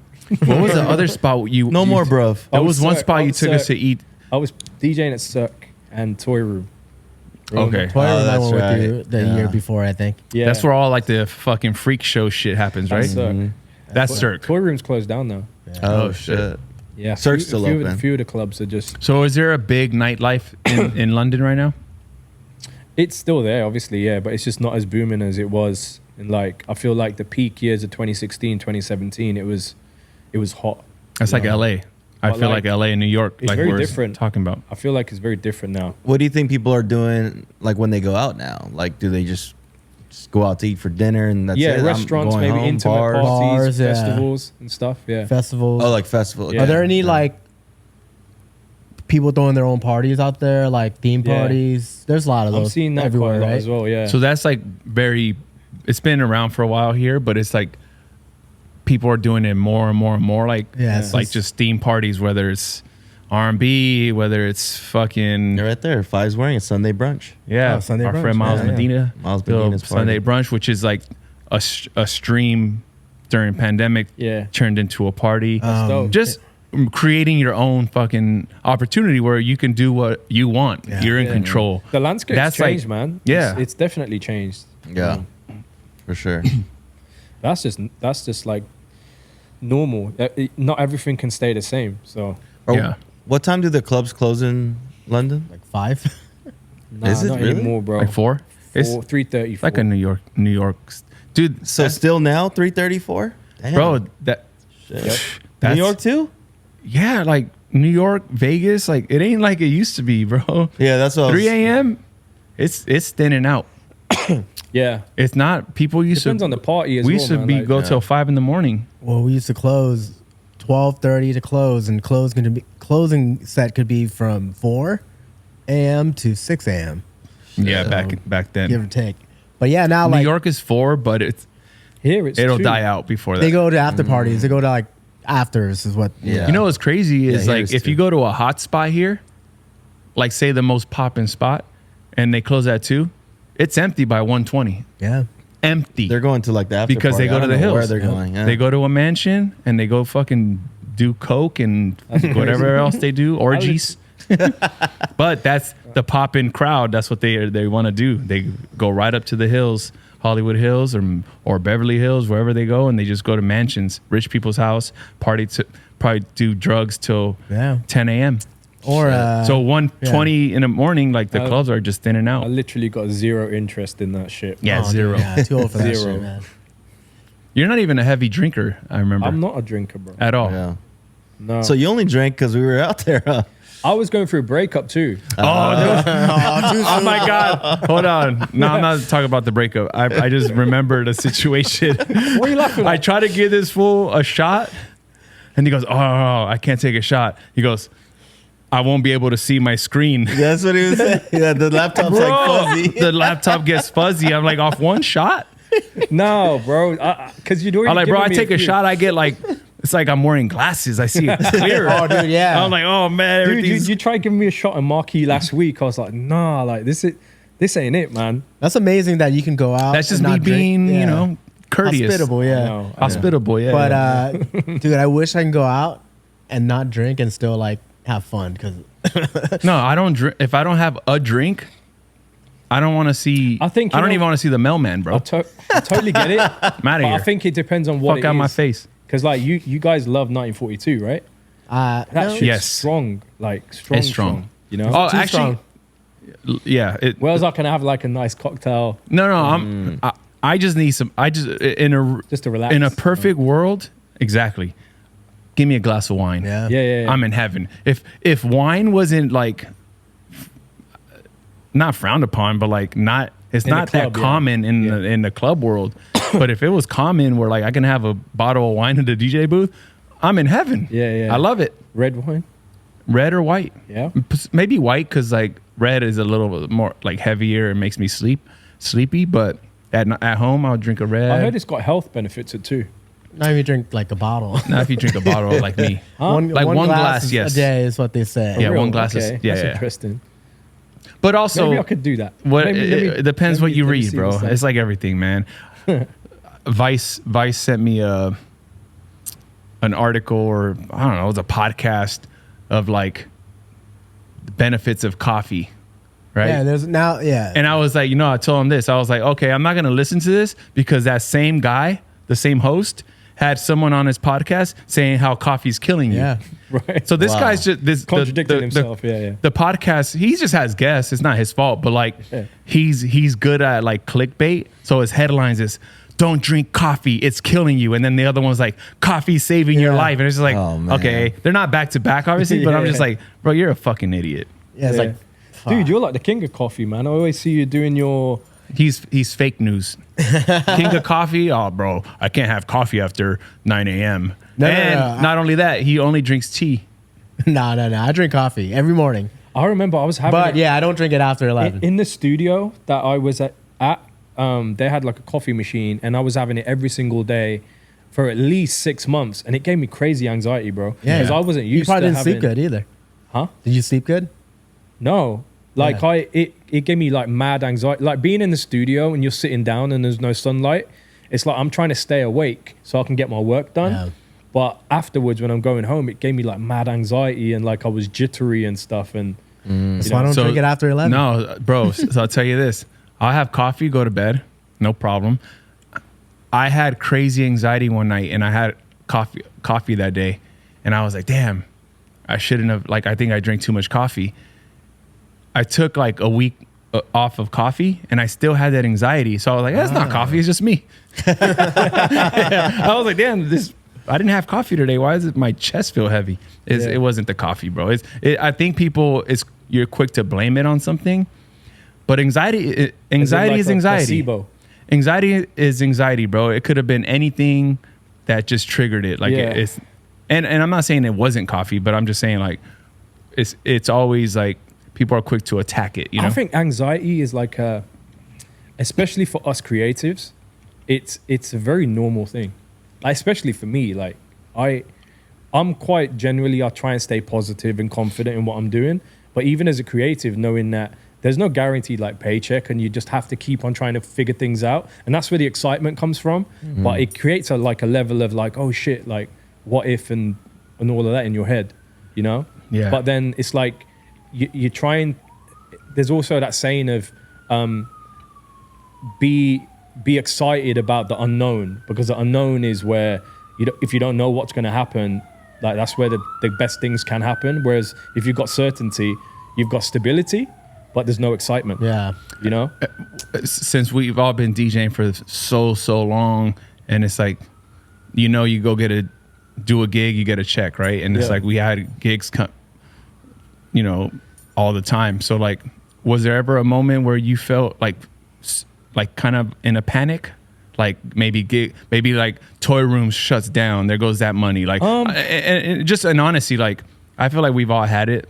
S2: What was the other spot you?
S4: No
S2: you-
S4: more, bruv.
S2: There
S5: I
S2: was
S5: was
S2: one
S5: Cirque.
S2: spot
S5: I
S2: you
S5: was
S2: took us to
S5: Cirque.
S2: eat.
S5: I was DJing at Cirque and Toy Room.
S2: Okay.
S3: Toy Room I
S4: that's
S3: went
S4: right.
S3: with you the
S4: Yeah.
S3: year before, I think.
S5: Yeah,
S2: That's where all like the fucking freak show shit happens, right?
S5: That's Cirque.
S2: That's Cirque.
S5: Toy Room's closed down now.
S4: Oh,
S2: Oh,
S4: shit.
S2: shit.
S5: Yeah,
S4: Cirque's still
S5: few,
S4: open.
S5: A few of the clubs are just.
S2: So is there a big nightlife in London right now?
S5: It's still there, obviously, yeah, but it's just not as booming as it was. And like, I feel like the peak years of 2016, 2017, it was hot.
S2: That's like
S5: Yeah.
S2: LA. I
S5: But,
S2: feel like LA and New York,
S5: it's
S2: like
S5: very
S2: we're
S5: different.
S2: talking about.
S5: I feel like it's very different now.
S4: What do you think people are doing like when they go out now? Like, do they just go out to eat for dinner and that's it? I'm
S5: Restaurants,
S4: going
S5: maybe
S4: home,
S5: intimate
S4: bars?
S5: parties,
S3: Bars, yeah.
S5: festivals and stuff. Yeah.
S3: Festivals.
S4: Oh, like festival.
S5: Yeah.
S3: Are there any like people throwing their own parties out there, like theme
S5: Yeah.
S3: parties? There's a lot of
S5: I'm
S3: those
S5: seeing that
S3: everywhere,
S5: quite a lot
S3: right?
S5: as well. Yeah.
S2: So that's like very. It's been around for a while here, but it's like people are doing it more and more and more. Like
S3: Yeah,
S2: it's
S3: it's
S2: like
S3: just-
S2: just theme parties, whether it's R&B, whether it's fucking
S4: They're right there. Five's wearing a Sunday brunch.
S2: yeah.
S3: Oh, Sunday
S2: our
S3: brunch.
S2: friend Miles
S3: Yeah, yeah.
S2: Medina,
S4: Miles
S2: the
S4: Medina's
S2: Sunday
S4: party.
S2: brunch, which is like a stream during pandemic,
S5: Yeah.
S2: turned into a party.
S5: That's dope.
S2: Just creating your own fucking opportunity where you can do what you want.
S3: Yeah.
S2: You're in
S5: Yeah.
S2: control.
S5: The landscape's
S2: That's like-
S5: changed, man.
S2: yeah.
S5: It's definitely changed.
S4: Yeah, for sure.
S5: That's just like normal. Not everything can stay the same. So
S4: Or
S2: Yeah.
S4: What time do the clubs close in London?
S3: Like 5.
S5: nah,
S4: Is it
S5: not
S4: really?
S5: anymore, bro.
S2: Like 4? It's
S5: 3:30.
S2: like a New York, dude.
S4: So still now 3:34.
S2: Bro, that
S4: Shit.
S2: that's,
S4: New York too.
S2: Yeah, like New York, Vegas, like it ain't like it used to be, bro.
S4: Yeah, that's what.
S2: 3 a.m. It's thinning out.
S5: Yeah.
S2: It's not. People used
S5: Depends
S2: to.
S5: on the party as
S2: we
S5: well.
S2: used to
S5: man.
S2: be
S5: Like,
S2: go till 5 in the morning.
S3: Well, we used to close 12:30 to close, and closing set could be from 4 a.m. to 6 a.m.
S2: Yeah,
S3: So,
S2: back then.
S3: give or take. But yeah, now
S2: New
S3: like
S2: York is 4, but
S5: Here
S2: it'll
S5: 2.
S2: die out before that.
S3: they go to after parties. They go to like afters is what.
S4: Yeah.
S2: You know what's crazy is
S4: Yeah,
S2: like
S4: here's
S2: if you
S4: too.
S2: go to a hot spot here, like say the most poppin' spot, and they close at 2, it's empty by 1:20.
S3: Yeah.
S2: Empty.
S4: They're going to like the after
S2: Because they
S4: party.
S2: go
S4: I
S2: to
S4: don't
S2: the
S4: know Where
S2: hills.
S4: they're
S3: Yeah.
S4: going? Yeah.
S2: They go to a mansion and they go fucking do coke and whatever else they do, orgies. But that's the pop-in crowd. That's what they want to do. They go right up to the hills, Hollywood Hills or Beverly Hills, wherever they go, and they just go to mansions, rich people's house, probably do drugs till
S3: Yeah.
S2: 10 a.m.
S3: Or
S2: So 1:20 in the morning, like the
S5: Uh,
S2: clubs are just thinning
S5: I
S2: out.
S5: literally got zero interest in that shit.
S2: Yeah,
S3: oh, dude,
S2: zero.
S3: Yeah, too old for that
S5: Zero.
S3: shit, man.
S2: You're not even a heavy drinker, I remember,
S5: I'm not a drinker, bro.
S2: at all.
S4: Yeah.
S5: No.
S4: So you only drank because we were out there, huh?
S5: I was going through a breakup too.
S2: Oh, there was- oh my God. Hold on. No, I'm not talking about the breakup. I just remembered a situation.
S5: What are you laughing
S2: I
S5: at?
S2: try to give this fool a shot, and he goes, "Oh, I can't take a shot." He goes, "I won't be able to see my screen."
S4: That's what he was saying. Yeah, the laptop's like fuzzy.
S2: The laptop gets fuzzy. I'm like, off one shot?
S5: No, bro. Because you'd already
S2: I'm like, bro, I
S5: given me
S2: take a
S5: few.
S2: shot. I get like, it's like I'm wearing glasses. I see it clear.
S3: Oh, dude, yeah.
S2: I'm like, oh man,
S5: Dude,
S2: everything's.
S5: you tried giving me a shot in Marquee last week. I was like, nah, like this ain't it, man.
S3: That's amazing that you can go out.
S2: That's just
S3: and
S2: me
S3: not drink.
S2: being,
S3: Yeah.
S2: you know, courteous.
S3: Hospitable, yeah.
S5: No,
S2: Hospitable, yeah.
S3: But dude, I wish I can go out and not drink and still like have fun because
S2: No, I don't drink. If I don't have a drink, I don't want to see.
S5: I think,
S2: I
S5: you
S2: don't
S5: know-
S2: even want to see the mailman, bro.
S5: I totally get it.
S2: I'm out
S5: But
S2: of
S5: I
S2: here.
S5: think it depends on what
S2: Fuck
S5: it
S2: out my
S5: is.
S2: face.
S5: Because like you guys love 1942, right? That
S3: no,
S5: shit's
S2: Yes.
S5: strong, like strong.
S2: It's strong.
S5: You know.
S2: Oh,
S3: too
S2: actually, yeah.
S5: Whereas I can have like a nice cocktail
S2: No. I just need some. I just
S5: just to relax.
S2: in a perfect world. Exactly. Give me a glass of wine.
S3: yeah.
S5: Yeah.
S2: I'm in heaven. If wine wasn't like not frowned upon, but like not, it's
S5: In the
S2: not
S5: club,
S2: that
S5: yeah.
S2: common in the club world. But if it was common, where like I can have a bottle of wine in the DJ booth, I'm in heaven.
S5: Yeah.
S2: I love it.
S5: Red wine.
S2: Red or white?
S5: Yeah.
S2: Maybe white because like red is a little bit more like heavier and makes me sleepy. But at home, I'll drink a red.
S5: I heard it's got health benefits too.
S3: Not even drink like a bottle.
S2: Now if you drink a bottle like me,
S5: Huh?
S2: Like one glass,
S3: is
S2: yes.
S3: a day is what they say.
S2: Yeah,
S5: Real?
S2: one glass is-
S5: Okay,
S2: yeah,
S5: That's
S2: yeah.
S5: interesting.
S2: but also
S5: Maybe I could do that.
S2: what
S5: Let me-
S2: it depends
S5: let
S2: what
S5: me-
S2: you
S5: let me
S2: read,
S5: see
S2: bro.
S5: what's that.
S2: It's like everything, man. Vice sent me an article, or I don't know, it was a podcast of like the benefits of coffee, right?
S3: Yeah, there's now. Yeah,
S2: And I was like, I told him this. I was like, okay, I'm not going to listen to this because that same guy, the same host, had someone on his podcast saying how coffee's killing you.
S3: yeah.
S5: Right.
S2: So this
S4: Wow.
S2: guy's just this
S5: Contradicting himself. Yeah.
S2: The podcast, he just has guests. It's not his fault, but like
S5: Yeah.
S2: he's good at like clickbait. So his headlines is don't drink coffee, it's killing you. And then the other one's like, coffee's saving your life. And it's just like,
S4: Oh, man.
S2: okay, they're not back to back, obviously, but I'm just
S5: Yeah.
S2: like, bro, you're a fucking idiot.
S3: Yeah, it's
S5: Yeah.
S3: like,
S5: Dude, you're like the king of coffee, man. I always see you doing your.
S2: He's fake news. King of coffee. Oh, bro, I can't have coffee after 9 a.m.
S3: No,
S2: and not only that, he only drinks tea.
S3: no. I drink coffee every morning.
S5: I remember I was having.
S3: But yeah, I don't drink it after 11.
S5: in the studio that I was at they had like a coffee machine, and I was having it every single day for at least 6 months, and it gave me crazy anxiety, bro.
S3: Yeah.
S5: Because I wasn't
S3: You
S5: used
S3: probably
S5: to
S3: didn't sleep
S5: having.
S3: good either.
S5: Huh?
S3: Did you sleep good?
S5: No. Like
S3: Yeah.
S5: it gave me like mad anxiety. Like being in the studio and you're sitting down and there's no sunlight. It's like I'm trying to stay awake so I can get my work done.
S3: Yeah.
S5: But afterwards, when I'm going home, it gave me like mad anxiety and like I was jittery and stuff. And
S3: So I don't drink it after 11.
S2: No, bro. So I'll tell you this: I'll have coffee, go to bed, no problem. I had crazy anxiety one night, and I had coffee that day, and I was like, damn, I shouldn't have. Like, I think I drank too much coffee. I took like a week off of coffee, and I still had that anxiety. So I was like, that's not coffee; it's just me. I was like, damn, I didn't have coffee today. Why does my chest feel heavy? It wasn't the coffee, bro. I think you're quick to blame it on something, but anxiety
S5: like
S2: is
S5: a
S2: anxiety.
S5: placebo.
S2: Anxiety is anxiety, bro. It could have been anything that just triggered it. Like
S5: Yeah.
S2: and I'm not saying it wasn't coffee, but I'm just saying like it's always like people are quick to attack it. You know,
S5: I think anxiety is like especially for us creatives, it's a very normal thing. Like, especially for me, like I'm quite generally, I try and stay positive and confident in what I'm doing. But even as a creative, knowing that there's no guaranteed like paycheck and you just have to keep on trying to figure things out. And that's where the excitement comes from.
S2: Mm-hmm.
S5: But it creates a level of like, oh shit, like what if and all of that in your head, you know?
S2: Yeah.
S5: But then it's like you try and there's also that saying of be excited about the unknown, because the unknown is where if you don't know what's going to happen, like that's where the best things can happen. Whereas if you've got certainty, you've got stability, but there's no excitement.
S3: Yeah.
S5: You know?
S2: Since we've all been DJing for so long, and it's like, you go do a gig, you get a check, right? And it's
S5: Yeah.
S2: like we had gigs come, all the time. So like, was there ever a moment where you felt like kind of in a panic? Like maybe like Toy Room shuts down, there goes that money. Like, and just in honesty, like I feel like we've all had it.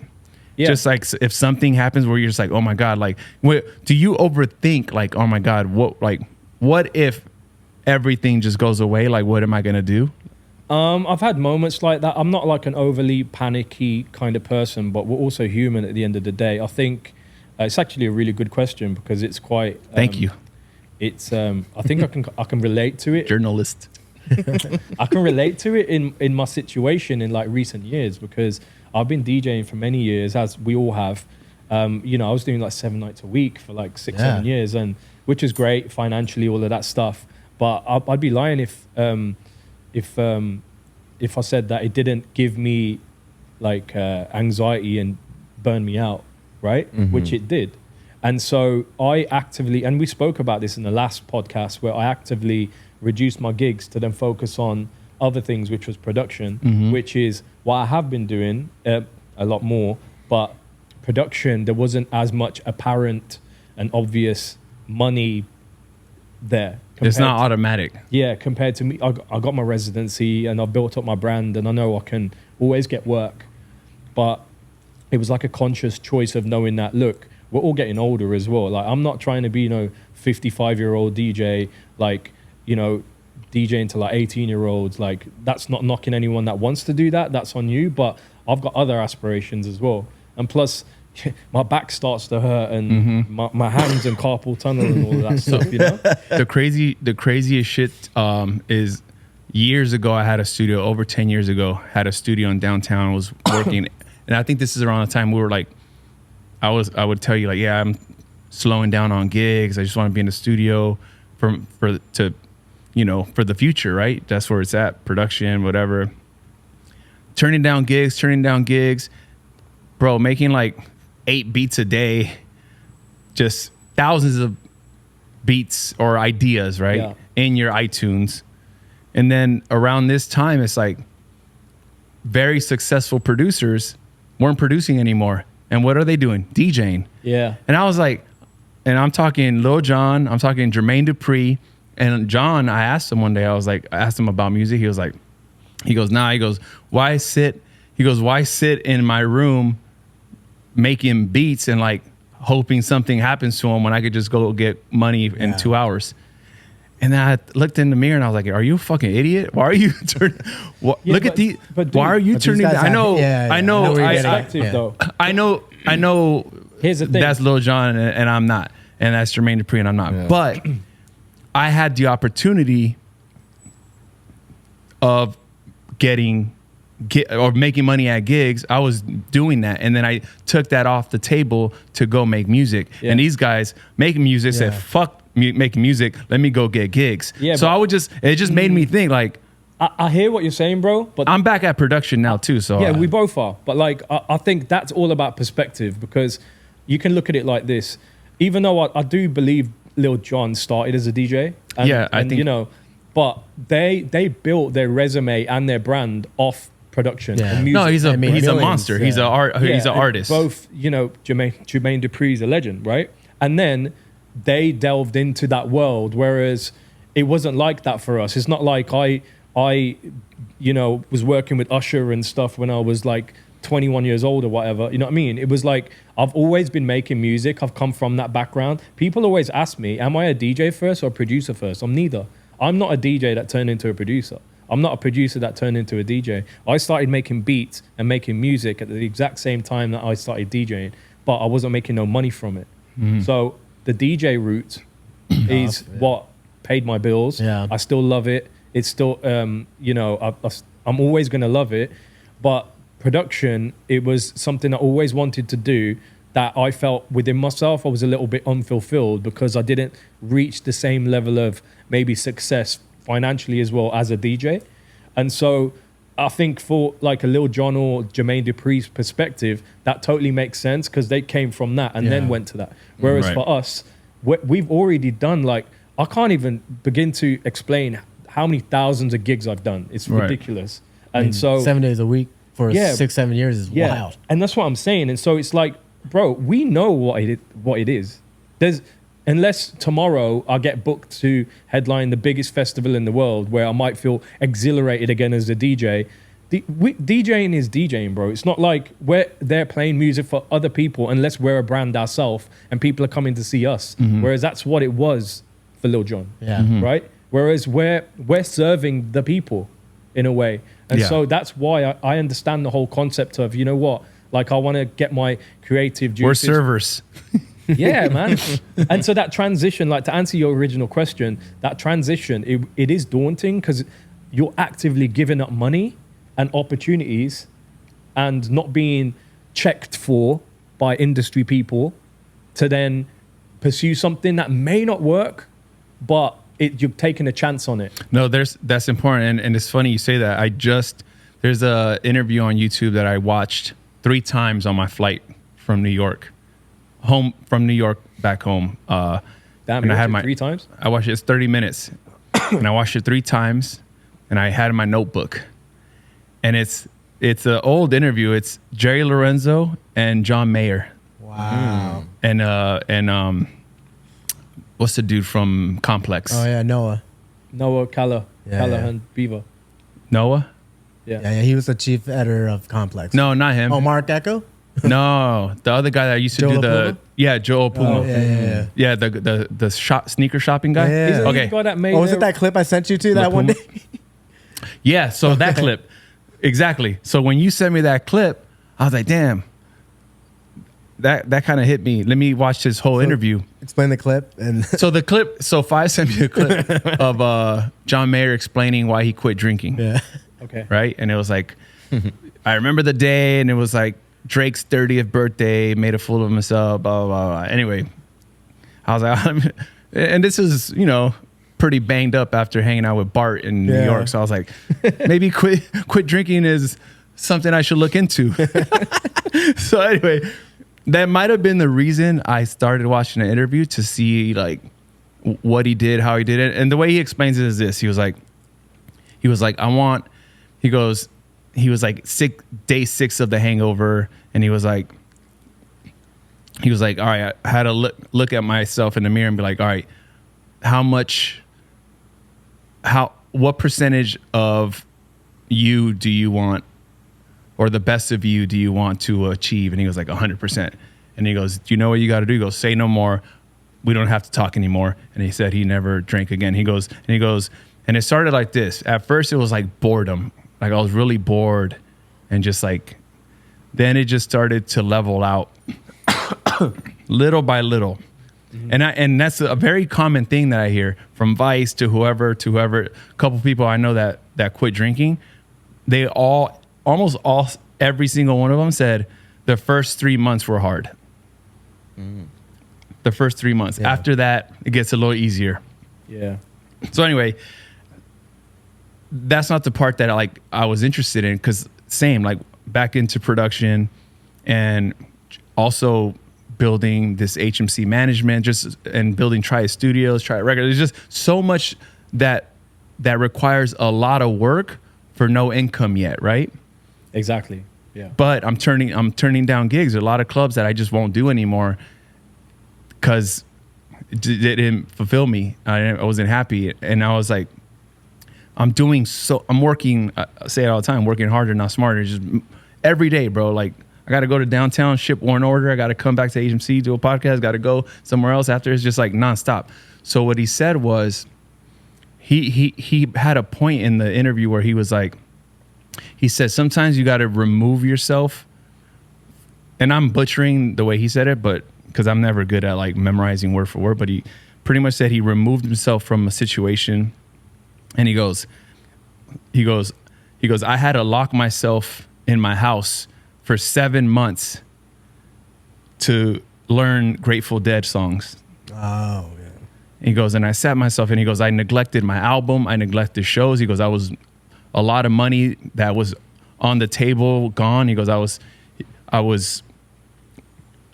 S5: Yeah.
S2: Just like if something happens where you're just like, oh my God, like do you overthink like, oh my God, what if everything just goes away? Like, what am I going to do?
S5: I've had moments like that. I'm not like an overly panicky kind of person, but we're also human at the end of the day. I think it's actually a really good question because it's quite.
S2: Thank you.
S5: It's. I think I can relate to it.
S2: Journalist.
S5: I can relate to it in my situation in like recent years, because I've been DJing for many years, as we all have. I was doing like 7 nights a week for like 6-7 years, and which is great financially, all of that stuff. But I'd be lying if I said that it didn't give me like anxiety and burn me out, right? Mm-hmm. Which it did. And so I actively, and we spoke about this in the last podcast, where I actively reduced my gigs to then focus on other things, which was production, which is what I have been doing a lot more. But production, there wasn't as much apparent and obvious money there.
S2: It's not automatic.
S5: Yeah, compared to me, I got my residency and I built up my brand, and I know I can always get work. But it was like a conscious choice of knowing that, look, we're all getting older as well. Like, I'm not trying to be, 55-year-old DJ, like, DJing to like 18-year-olds. Like, that's not knocking anyone that wants to do that. That's on you. But I've got other aspirations as well. And plus, my back starts to hurt, and my hands and carpal tunnel and all of that stuff,
S2: The craziest shit is years ago, I had a studio, over 10 years ago, had a studio in downtown, was working. And I think this is around the time we were like, I would tell you like, yeah, I'm slowing down on gigs. I just want to be in the studio for the future, right? That's where it's at, production, whatever. Turning down gigs, bro, making like 8 beats a day, just thousands of beats or ideas, right?
S5: Yeah.
S2: in your iTunes. And then around this time, it's like very successful producers weren't producing anymore. And what are they doing? DJing.
S5: Yeah.
S2: And I was like, and I'm talking Lil Jon, I'm talking Jermaine Dupri. And John, I asked him one day, I asked him about music. He goes, nah, he goes, why sit in my room making beats and like hoping something happens to him when I could just go get money in 2 hours? And then I looked in the mirror and I was like, are you a fucking idiot? Why are you turning? Look at these. Why are you turning? I know. I know.
S5: Here's the thing.
S2: That's Lil Jon and I'm not. And that's Jermaine Dupri and I'm not. Yeah. But I had the opportunity of making money at gigs. I was doing that, and then I took that off the table to go make music. Yeah. And these guys making music said, "Fuck making music. Let me go get gigs." Yeah, so it just made me think like.
S5: I hear what you're saying, bro, but
S2: I'm back at production now too. So
S5: yeah, we both are. But like, I think that's all about perspective, because you can look at it like this. Even though I do believe Lil Jon started as a DJ, I think but they built their resume and their brand off production. Yeah. And music.
S2: No, he's a monster. Yeah. He's an artist.
S5: Both, Jermaine Dupri's a legend, right? And then they delved into that world, whereas it wasn't like that for us. It's not like I was working with Usher and stuff when I was like 21 years old or whatever. You know what I mean? It was like, I've always been making music. I've come from that background. People always ask me, am I a DJ first or a producer first? I'm neither. I'm not a DJ that turned into a producer. I'm not a producer that turned into a DJ. I started making beats and making music at the exact same time that I started DJing, but I wasn't making no money from it. Mm-hmm. So the DJ route is what paid my bills. Yeah. I still love it. It's still, I'm always going to love it. But production, it was something I always wanted to do, that I felt within myself I was a little bit unfulfilled because I didn't reach the same level of maybe success financially as well as a DJ. And so I think for like a Lil Jon or Jermaine Dupri's perspective, that totally makes sense because they came from that and then went to that. Whereas for us, we've already done, like, I can't even begin to explain how many thousands of gigs I've done. It's ridiculous. And so
S3: 7 days a week for 6-7 years is wild.
S5: And that's what I'm saying. And so it's like, bro, we know what it is. Unless tomorrow I get booked to headline the biggest festival in the world where I might feel exhilarated again as a DJ. DJing is DJing, bro. It's not like we're there playing music for other people unless we're a brand ourselves and people are coming to see us. Mm-hmm. Whereas that's what it was for Lil Jon, right? Whereas we're serving the people in a way. And so that's why I understand the whole concept of, you know what, like I want to get my creative juices.
S2: We're servers.
S5: Yeah, man. And so that transition, like to answer your original question, that transition, it is daunting because you're actively giving up money and opportunities and not being checked for by industry people to then pursue something that may not work, but you're taking a chance on it.
S2: No, that's important. And it's funny you say that. There's a interview on YouTube that I watched 3 times on my flight from New York. From New York back home.
S5: Damn,
S2: and I had
S5: 3 times?
S2: I watched it. It's 30 minutes. And I watched it 3 times and I had my notebook. And it's an old interview. It's Jerry Lorenzo and John Mayer.
S3: Wow.
S2: And what's the dude from Complex?
S3: Oh yeah, Noah
S5: Callahan Beaver.
S2: Noah?
S3: Yeah, he was the chief editor of Complex.
S2: No, not him.
S3: Oh, Mark Echo?
S2: No, the other guy that used to do Joe Puma.
S3: Oh,
S2: yeah, the sneaker shopping guy.
S3: Yeah.
S5: Isn't he the guy that made
S3: was it that clip I sent you to that one day?
S2: Yeah, so that clip. Exactly. So when you sent me that clip, I was like, damn, that kind of hit me. Let me watch this whole interview.
S3: Explain the clip.
S2: So Fi sent me a clip of John Mayer explaining why he quit drinking.
S3: Yeah.
S5: Okay.
S2: Right? And it was like, I remember the day, and it was like Drake's 30th birthday, made a fool of himself, blah, blah, blah. Anyway, I was like, and this is, pretty banged up after hanging out with Bart in New York. So I was like, maybe quit drinking is something I should look into. So anyway, that might have been the reason I started watching the interview, to see like, what he did, how he did it. And the way he explains it is this. He was like, he was like, day 6 of The Hangover. And he was like, all right, I had to look at myself in the mirror and be like, all right, what percentage of you do you want, or the best of you do you want to achieve? And he was like 100%. And he goes, do you know what you got to do? He goes, say no more. We don't have to talk anymore. And he said he never drank again. He goes, and it started like this. At first it was like boredom. Like I was really bored, and just like, then it just started to level out little by little. Mm-hmm. And that's a very common thing that I hear from Vice to whoever, a couple people I know that quit drinking. They almost every single one of them said the first 3 months were hard. Mm. The first 3 months. Yeah. After that, it gets a little easier.
S5: Yeah.
S2: So anyway, that's not the part that I was interested in, because same, like back into production and also building this HMC management, and building Try Studios, Try Records. There's just so much that requires a lot of work for no income yet, right?
S5: Exactly. Yeah.
S2: But I'm turning down gigs. There are a lot of clubs that I just won't do anymore because it didn't fulfill me. I wasn't happy, and I was like, I'm working. I say it all the time, working harder, not smarter. Just every day, bro. Like I got to go to downtown, ship one order. I got to come back to HMC, do a podcast. Got to go somewhere else after. It's just like nonstop. So what he said was, he had a point in the interview where he was like, he said sometimes you got to remove yourself. And I'm butchering the way he said it, but because I'm never good at like memorizing word for word. But he pretty much said he removed himself from a situation. And he goes, I had to lock myself in my house for 7 months to learn Grateful Dead songs.
S3: Oh, yeah.
S2: He goes, and I sat myself, and he goes, I neglected my album. I neglected shows. He goes, I was a lot of money that was on the table gone. He goes, I was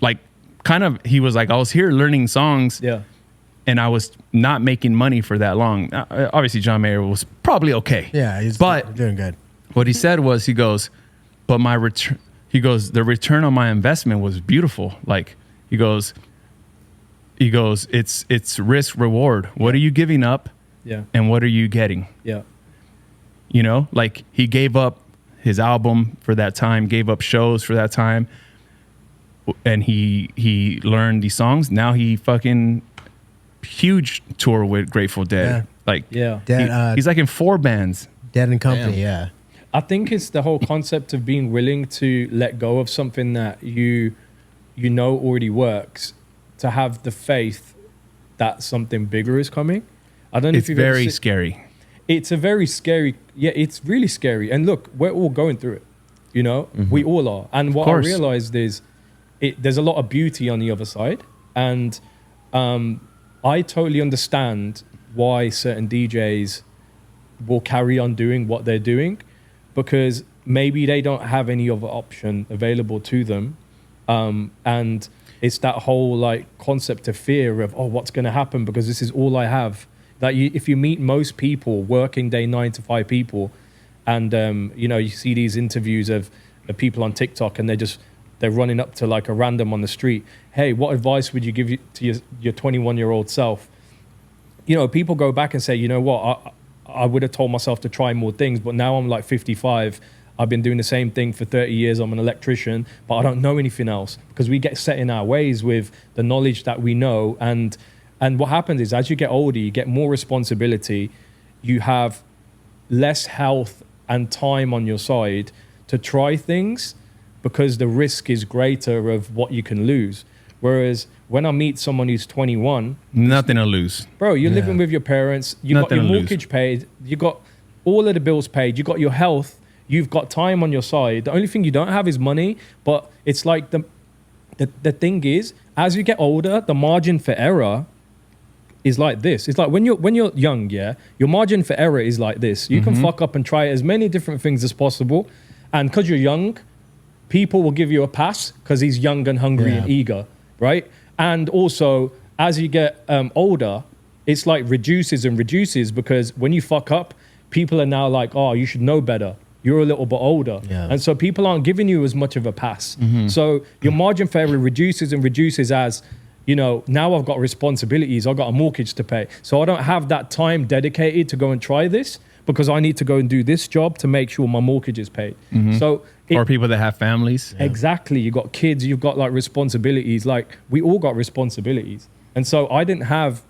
S2: like, kind of, he was like, I was here learning songs.
S5: Yeah.
S2: And I was not making money for that long. Obviously, John Mayer was probably okay.
S3: Yeah, he's doing good. What
S2: he said was, he goes, but my return, he goes, the return on my investment was beautiful. Like, he goes, it's risk reward. What are you giving up?
S5: Yeah.
S2: And what are you getting?
S5: Yeah.
S2: You know, like he gave up his album for that time, gave up shows for that time. And he learned these songs. Now he fucking huge tour with Grateful Dead.
S3: Yeah.
S2: Like,
S3: yeah.
S2: He's like in 4 bands.
S3: Dead and Company.
S4: Damn.
S3: Yeah.
S5: I think it's the whole concept of being willing to let go of something that you know already works, to have the faith that something bigger is coming. I don't know if you've ever
S2: very scary.
S5: It's a very scary, it's really scary. And look, we're all going through it, you know, we all are. And what I realized is there's a lot of beauty on the other side. And I totally understand why certain DJs will carry on doing what they're doing, because maybe they don't have any other option available to them. And it's that whole like concept of fear of, what's going to happen, because this is all I have. That if you meet most people, working day 9 to 5 people, and you see these interviews of people on TikTok, and they're running up to like a random on the street. Hey, what advice would you give to your 21-year-old self? People go back and say, you know what, I would have told myself to try more things, but now I'm like 55. I've been doing the same thing for 30 years. I'm an electrician, but I don't know anything else, because we get set in our ways with the knowledge that we know. And what happens is, as you get older, you get more responsibility. You have less health and time on your side to try things, because the risk is greater of what you can lose. Whereas when I meet someone who's 21...
S2: Nothing to lose.
S5: Bro, you're living with your parents. You got your mortgage paid. You got all of the bills paid. You got your health. You've got time on your side. The only thing you don't have is money. But it's like the thing is, as you get older, the margin for error is like this. It's like when you're young, your margin for error is like this. You can fuck up and try as many different things as possible. And because you're young, people will give you a pass because he's young and hungry and eager, right? And also, as you get older, it's like reduces and reduces, because when you fuck up, people are now like, oh, you should know better. You're a little bit older.
S3: Yeah.
S5: And so people aren't giving you as much of a pass. So your margin for error reduces and reduces as, you know, now I've got responsibilities. I've got a mortgage to pay. So I don't have that time dedicated to go and try this, because I need to go and do this job to make sure my mortgage is paid. So
S2: or people that have families.
S5: Exactly. You've got kids, you've got like responsibilities. Like we all got responsibilities. And so I didn't have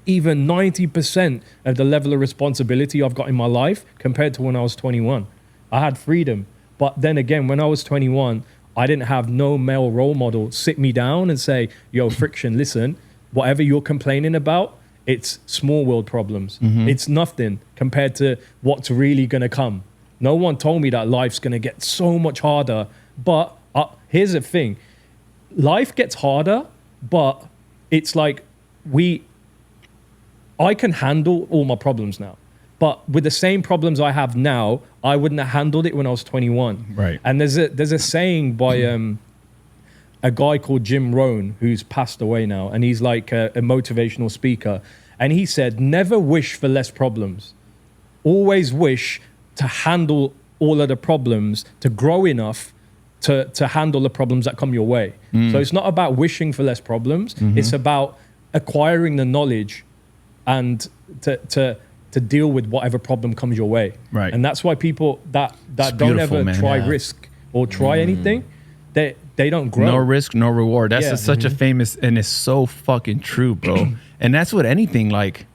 S5: even 90% of the level of responsibility I've got in my life compared to when I was 21. I had freedom. But then again, when I was 21, I didn't have no male role model sit me down and say, yo, Fricktion, listen, whatever you're complaining about, it's small world problems. It's nothing compared to what's really going to come. No one told me that life's going to get so much harder. But here's the thing. Life gets harder, but it's like I can handle all my problems now. But with the same problems I have now, I wouldn't have handled it when I was 21.
S2: Right.
S5: And there's a saying by a guy called Jim Rohn, who's passed away now, and he's like a motivational speaker. And he said, never wish for less problems. Always wish to handle all of the problems, to grow enough to handle the problems that come your way. So it's not about wishing for less problems. It's about acquiring the knowledge and to deal with whatever problem comes your way.
S2: Right.
S5: And that's why people that don't ever try risk or try anything, they don't grow.
S2: No risk, no reward. That's
S5: Yeah.
S2: such a famous, and it's so fucking true, bro. And that's what anything, like,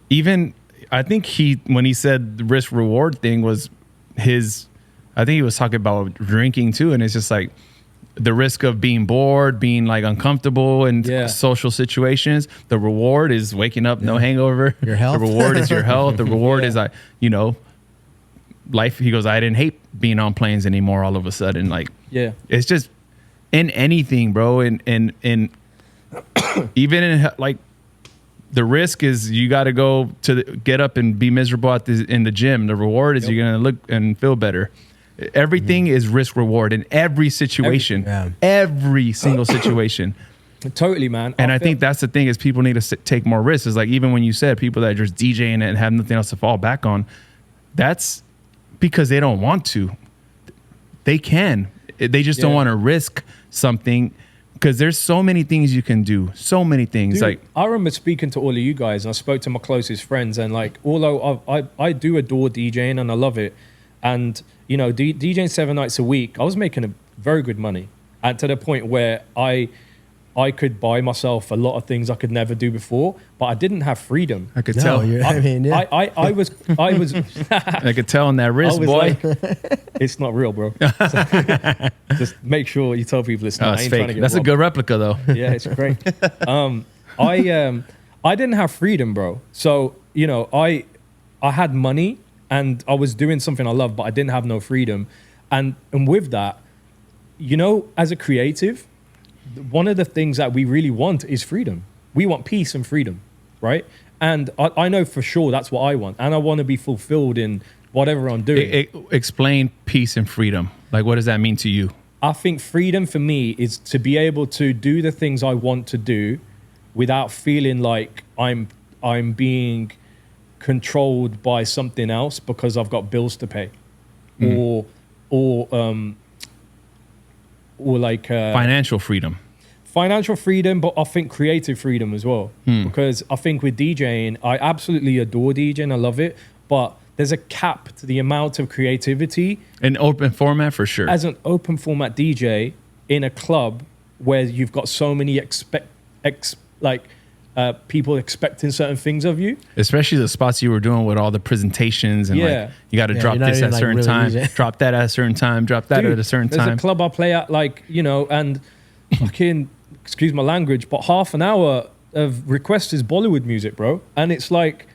S2: even I think when he said the risk reward thing was I think he was talking about drinking too. And it's just like the risk of being bored, being like uncomfortable in social situations. The reward is waking up, no hangover.
S3: Your health.
S2: The reward is your health. The reward is like, you know, life. He goes, I didn't hate being on planes anymore all of a sudden. Like, it's just in anything, bro. And even in like, the risk is you got to go get up and be miserable in the gym. The reward is you're going to look and feel better. Everything is risk reward in every situation, every single situation.
S5: Totally, man.
S2: And I think that's the thing is people need to take more risks. Is like, even when you said people that are just DJing and have nothing else to fall back on, that's because they don't want to. They can. They just don't want to risk something. Because there's so many things you can do. So many things.
S5: Dude,
S2: like
S5: I remember speaking to all of you guys, and I spoke to my closest friends, and like, although I do adore DJing and I love it, and you know, DJing 7 nights a week, I was making a very good money, and to the point where I could buy myself a lot of things I could never do before, but I didn't have freedom.
S2: I could tell.
S5: I was
S2: I could tell on that wrist, boy.
S5: Like, it's not real, bro. Just make sure you tell people it's not.
S2: It's
S5: I ain't
S2: fake.
S5: trying to get
S2: That's
S5: robbed.
S2: a good replica, though.
S5: Yeah, it's great. I didn't have freedom, bro. So, you know, I had money and I was doing something I love, but I didn't have no freedom. And with that, you know, as a creative, one of the things that we really want is freedom. We want peace and freedom, right? And I know for sure that's what I want. And I want to be fulfilled in whatever I'm doing.
S2: Explain peace and freedom. Like, what does that mean to you?
S5: I think freedom for me is to be able to do the things I want to do without feeling like I'm being controlled by something else because I've got bills to pay, or like
S2: financial freedom.
S5: Financial freedom, but I think creative freedom as well. Because I think with DJing, I absolutely adore DJing. I love it, but there's a cap to the amount of creativity.
S2: An open format for sure.
S5: As an open format DJ in a club where you've got so many people expecting certain things of you.
S2: Especially the spots you were doing with all the presentations and like you got to drop this at a certain time, drop that at a certain time, drop that at a certain time.
S5: There's a club I play at, like, you know, and fucking, excuse my language, but half an hour of requests is Bollywood music, bro. And it's like,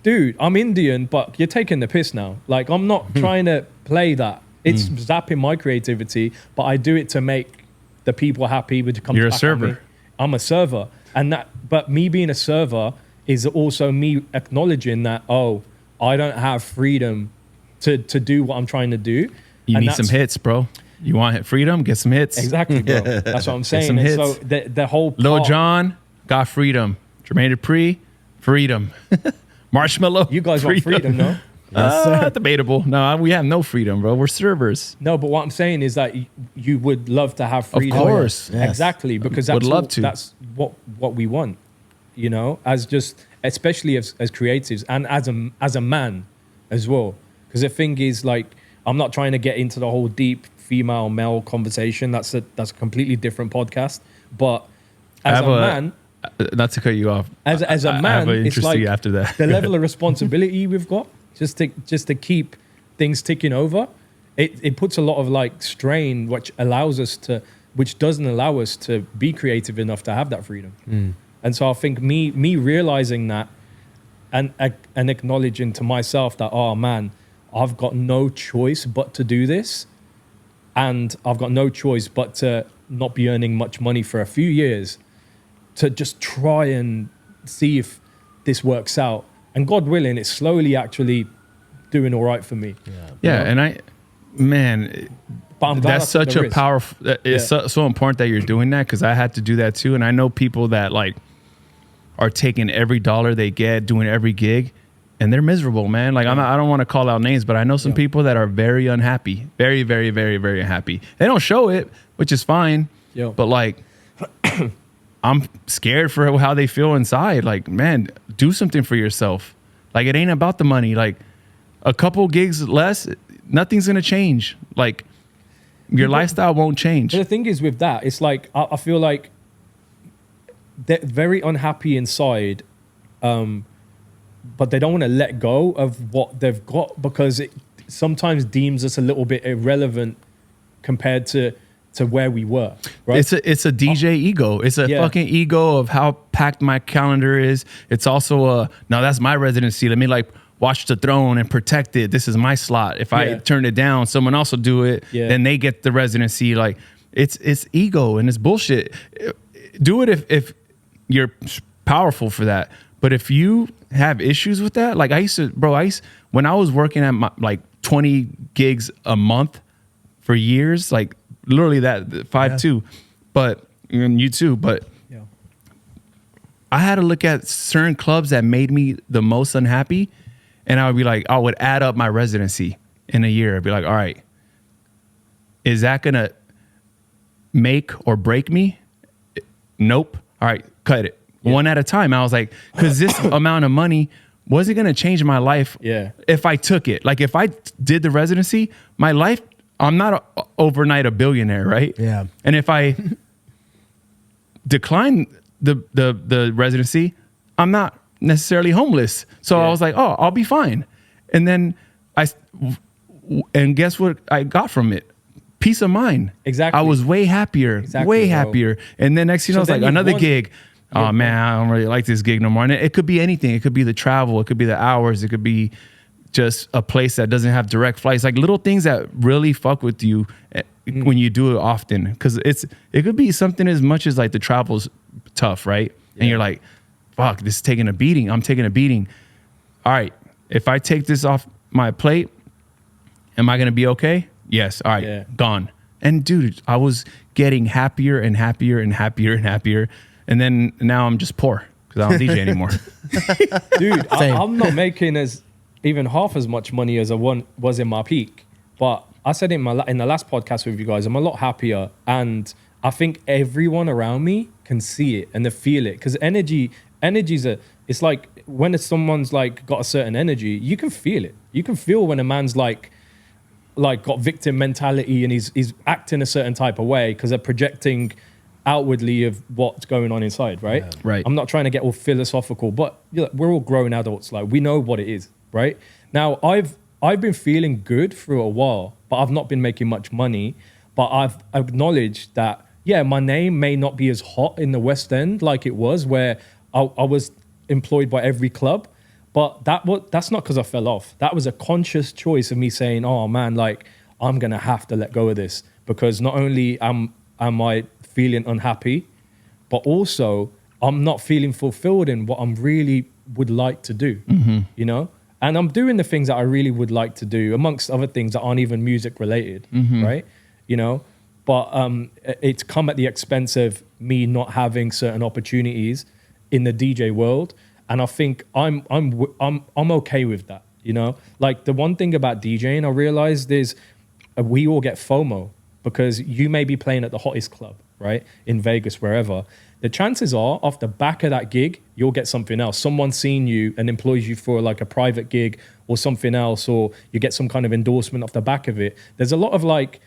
S5: dude, I'm Indian, but you're taking the piss now. Like, I'm not trying to play that. It's zapping my creativity, but I do it to make the people happy. You're
S2: a server.
S5: I'm a server. But me being a server is also me acknowledging that, oh, I don't have freedom to do what I'm trying to do.
S2: You need some hits, bro. You want freedom? Get some hits.
S5: Exactly, bro. That's what I'm saying.
S2: Some hits.
S5: So the whole
S2: Lil Jon got freedom. Jermaine Dupri, freedom. Marshmallow.
S5: You guys want freedom, no?
S2: Debatable. No, we have no freedom, bro. We're servers.
S5: No, but what I'm saying is that you would love to have freedom.
S2: Of course.
S4: Yes.
S5: Exactly, because that's
S2: Would love to.
S5: That's what we want, you know, as just especially as creatives and as a man as well. Because the thing is, like, I'm not trying to get into the whole deep female male conversation. That's a completely different podcast. But as a man,
S2: not to cut you off,
S5: as a
S2: I
S5: man,
S2: have an
S5: it's
S2: interest
S5: like
S2: after that.
S5: the level of responsibility we've got just to keep things ticking over. It puts a lot of like strain, which doesn't allow us to be creative enough to have that freedom. And so I think me realizing that and acknowledging to myself that, oh man, I've got no choice but to do this, and I've got no choice but to not be earning much money for a few years to just try and see if this works out. And God willing, it's slowly actually doing all right for me.
S2: Yeah, and
S5: But I'm glad
S2: that's
S5: I took
S2: such
S5: the
S2: a
S5: risk.
S2: powerful. It's so important that you're doing that, because I had to do that too. And I know people that like are taking every dollar they get, doing every gig, and they're miserable, man. Like I don't want to call out names, but I know some people that are very unhappy, very, very, very, very unhappy. They don't show it, which is fine.
S5: Yeah.
S2: But like, I'm scared for how they feel inside. Like, man, do something for yourself. Like, it ain't about the money. Like, a couple gigs less, nothing's gonna change. Like, your lifestyle won't change.
S5: But the thing is with that, it's like I feel like they're very unhappy inside, but they don't want to let go of what they've got, because it sometimes deems us a little bit irrelevant compared to where we were. Right?
S2: It's a DJ ego. It's a fucking ego of how packed my calendar is. It's also no, that's my residency. Let me like watch the throne and protect it. This is my slot. If I turn it down, someone else will do it. Then they get the residency. Like, it's ego and it's bullshit. Do it if you're powerful for that. But if you have issues with that, like when I was working at my, like 20 gigs a month for years, like literally that 5-2, but and you too, but I had to look at certain clubs that made me the most unhappy. And I would be like, I would add up my residency in a year. I'd be like, all right, is that going to make or break me? Nope. All right, cut it. One at a time. I was like, because this amount of money wasn't going to change my life if I took it. Like, if I did the residency, my life, I'm not overnight a billionaire, right?
S3: Yeah.
S2: And if I decline the residency, I'm not necessarily homeless. So I was like, oh, I'll be fine. And then guess what I got from it? Peace of mind.
S5: Exactly.
S2: I was way happier, way happier. And then next thing you know, it's like another gig. Oh man, I don't really like this gig no more. And it could be anything. It could be the travel. It could be the hours. It could be just a place that doesn't have direct flights. Like little things that really fuck with you when you do it often. Because it could be something as much as like the travel's tough, right? And you're like, fuck, this is taking a beating. I'm taking a beating. All right, if I take this off my plate, am I going to be okay? Yes. All right, gone. And dude, I was getting happier and happier and happier and happier. And then now I'm just poor because I don't DJ anymore.
S5: Dude, I'm not making even half as much money as I was in my peak. But I said in the last podcast with you guys, I'm a lot happier. And I think everyone around me can see it and they feel it. Because it's like when someone's like got a certain energy, you can feel it. You can feel when a man's like got victim mentality and he's acting a certain type of way because they're projecting outwardly of what's going on inside, right?
S3: Yeah.
S2: Right.
S5: I'm not trying to get all philosophical, but we're all grown adults. Like, we know what it is, right? Now, I've been feeling good for a while, but I've not been making much money. But I've acknowledged that, my name may not be as hot in the West End like it was, where I was employed by every club. But that's not because I fell off. That was a conscious choice of me saying, oh man, like, I'm gonna have to let go of this, because not only am I feeling unhappy, but also I'm not feeling fulfilled in what I'm really would like to do, you know? And I'm doing the things that I really would like to do, amongst other things that aren't even music related, right? You know, but it's come at the expense of me not having certain opportunities in the DJ world, and I think I'm okay with that. You know, like the one thing about DJing I realized is we all get FOMO because you may be playing at the hottest club, right, in Vegas, wherever. The chances are, off the back of that gig, you'll get something else. Someone's seen you and employs you for like a private gig or something else, or you get some kind of endorsement off the back of it. There's a lot of like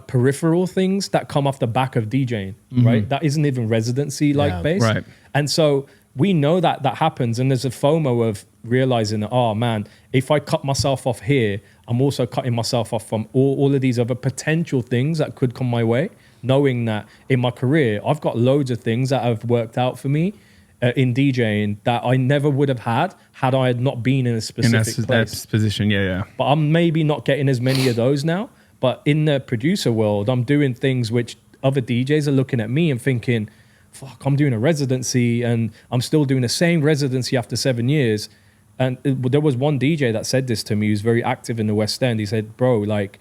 S5: peripheral things that come off the back of DJing, right? That isn't even residency based.
S2: Right.
S5: And so we know that happens, and there's a FOMO of realizing that, oh man, if I cut myself off here, I'm also cutting myself off from all of these other potential things that could come my way, knowing that in my career, I've got loads of things that have worked out for me in DJing that I never would have had I had not been in a specific place.
S2: That position, yeah.
S5: But I'm maybe not getting as many of those now. But in the producer world, I'm doing things which other DJs are looking at me and thinking, fuck, I'm doing a residency and I'm still doing the same residency after 7 years. And there was one DJ that said this to me who's very active in the West End. He said, bro, like,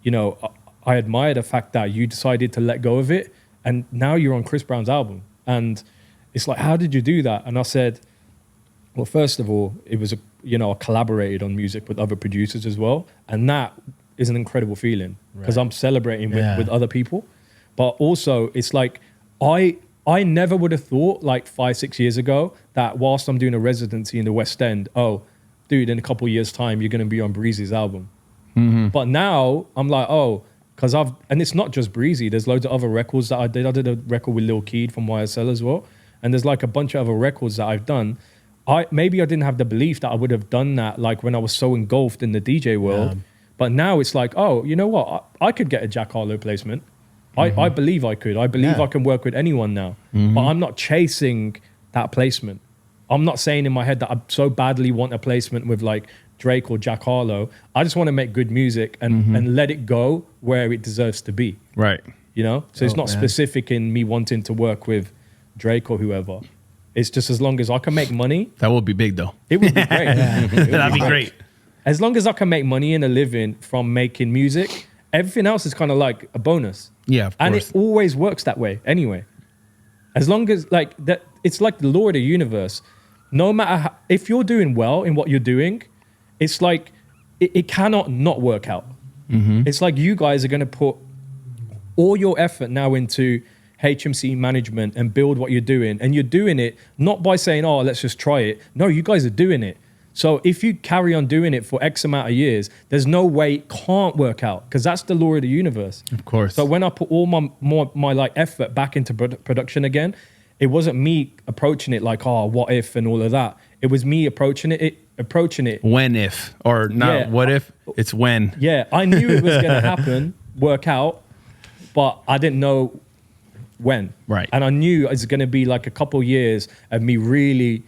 S5: you know, I admire the fact that you decided to let go of it and now you're on Chris Brown's album. And it's like, how did you do that? And I said, well, first of all, it was, I collaborated on music with other producers as well. And that is an incredible feeling because I'm celebrating with other people. But also it's like, I never would have thought like 5-6 years ago that whilst I'm doing a residency in the West End, oh, dude, in a couple of years' time, you're going to be on Breezy's album. But now I'm like, oh, because and it's not just Breezy. There's loads of other records that I did. I did a record with Lil Keed from YSL as well. And there's like a bunch of other records that I've done. Maybe I didn't have the belief that I would have done that like when I was so engulfed in the DJ world. But now it's like, oh, you know what? I could get a Jack Harlow placement. I believe I could. I believe I can work with anyone now. But I'm not chasing that placement. I'm not saying in my head that I so badly want a placement with like Drake or Jack Harlow. I just want to make good music and let it go where it deserves to be.
S2: Right.
S5: You know? So it's not specific in me wanting to work with Drake or whoever. It's just as long as I can make money.
S2: That would be big though.
S5: It would be great.
S2: That'd be great.
S5: As long as I can make money and a living from making music, everything else is kind of like a bonus.
S2: Yeah, of course.
S5: And it always works that way anyway. As long as like that, it's like the law of the universe. No matter how, if you're doing well in what you're doing, it's like it cannot not work out. It's like you guys are going to put all your effort now into HMC management and build what you're doing. And you're doing it not by saying, oh, let's just try it. No, you guys are doing it. So if you carry on doing it for X amount of years, there's no way it can't work out because that's the law of the universe.
S2: Of course.
S5: So when I put all my like effort back into production again, it wasn't me approaching it like, oh, what if and all of that. It was me approaching it.
S2: When if, or not
S5: Yeah.
S2: what if, it's when.
S5: Yeah, I knew it was going to happen, work out, but I didn't know when.
S2: Right.
S5: And I knew it was going to be like a couple years of me really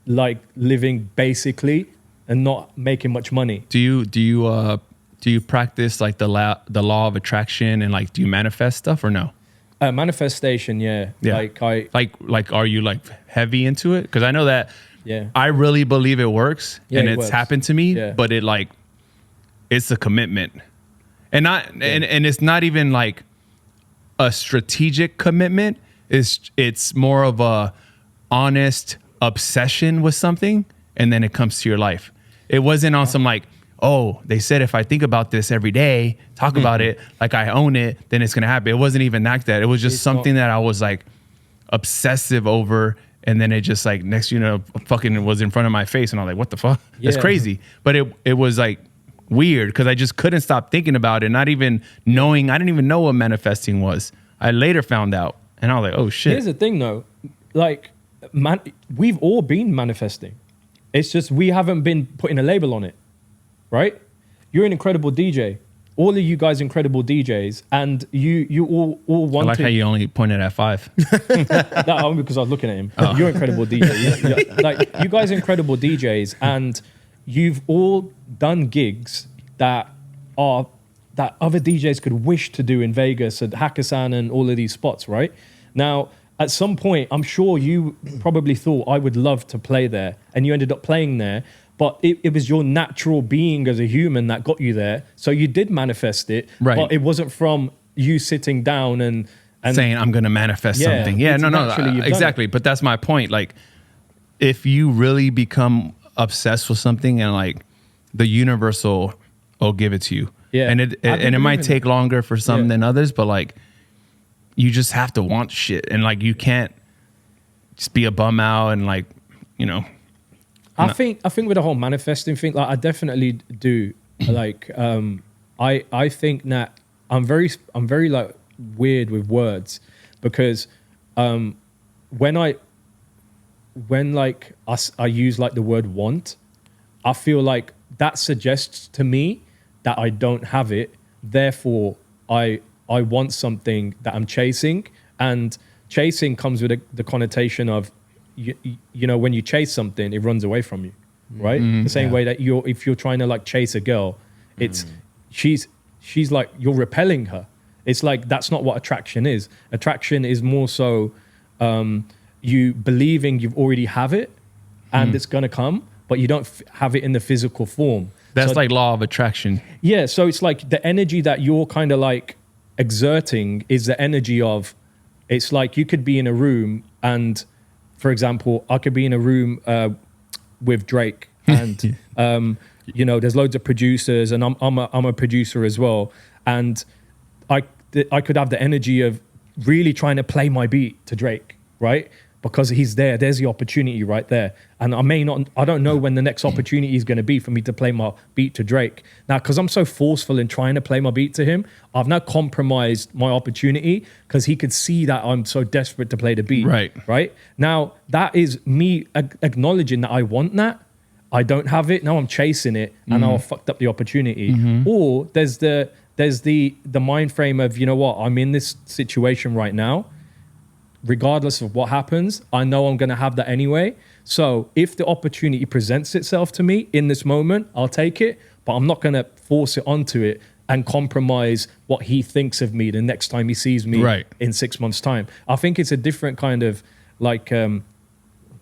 S5: like living basically and not making much money.
S2: Do you practice like the law of attraction and like do you manifest stuff or no?
S5: Manifestation, yeah. Like
S2: are you like heavy into it? Because I know that I really believe it works and it's happened to me, but it like it's a commitment. And not and it's not even like a strategic commitment. It's more of a honest obsession with something, and then it comes to your life. It wasn't on some like, oh, they said if I think about this every day, talk about it, like I own it, then it's gonna happen. It wasn't even like that. It was just something that I was like obsessive over, and then it just like next fucking was in front of my face, and I was like, what the fuck? That's crazy. But it was like weird because I just couldn't stop thinking about it, not even knowing. I didn't even know what manifesting was. I later found out, and I was like, oh shit.
S5: Here's the thing though, like we've all been manifesting. It's just we haven't been putting a label on it, right? You're an incredible DJ. All of you guys incredible DJs, and you all want.
S2: I like how you only pointed at 5.
S5: No, because I was looking at him. Oh. You're incredible DJ. Like you guys are incredible DJs, and you've all done gigs that other DJs could wish to do in Vegas and Hakkasan and all of these spots, right? Now, at some point, I'm sure you probably thought I would love to play there, and you ended up playing there. But it was your natural being as a human that got you there. So you did manifest it,
S2: right.
S5: But it wasn't from you sitting down and
S2: saying I'm going to manifest
S5: Yeah,
S2: something. Yeah,
S5: it's
S2: no,
S5: naturally you've done
S2: exactly. But that's my point. Like, if you really become obsessed with something, and like the universe will give it to you.
S5: Yeah.
S2: And it might take longer for some than others, but like, you just have to want shit, and like, you can't just be a bum out and like, you know.
S5: I think with the whole manifesting thing, like I definitely do. Like I think that I'm very like weird with words, because when I use like the word want, I feel like that suggests to me that I don't have it. Therefore, I want something that I'm chasing, and chasing comes with the connotation of you know, when you chase something, it runs away from you, right? The same way that if you're trying to like chase a girl, it's she's like, you're repelling her. It's like, that's not what attraction is. Attraction is more so you believing you've already have it and it's gonna come, but you don't have it in the physical form.
S2: That's like law of attraction.
S5: Yeah, so it's like the energy that you're kind of like exerting is the energy of, it's like you could be in a room and, for example, I could be in a room with Drake and, you know, there's loads of producers and I'm a producer as well. And I could have the energy of really trying to play my beat to Drake, right? Because he's there. There's the opportunity right there. And I don't know when the next opportunity is going to be for me to play my beat to Drake. Now, because I'm so forceful in trying to play my beat to him, I've now compromised my opportunity because he could see that I'm so desperate to play the beat. Right? Now, that is me acknowledging that I want that. I don't have it. Now I'm chasing it and now I've fucked up the opportunity. Or there's the mind frame of, you know what, I'm in this situation right now. Regardless of what happens, I know I'm going to have that anyway. So if the opportunity presents itself to me in this moment, I'll take it, but I'm not going to force it onto it and compromise what he thinks of me the next time he sees me in 6 months' time. I think it's a different kind of like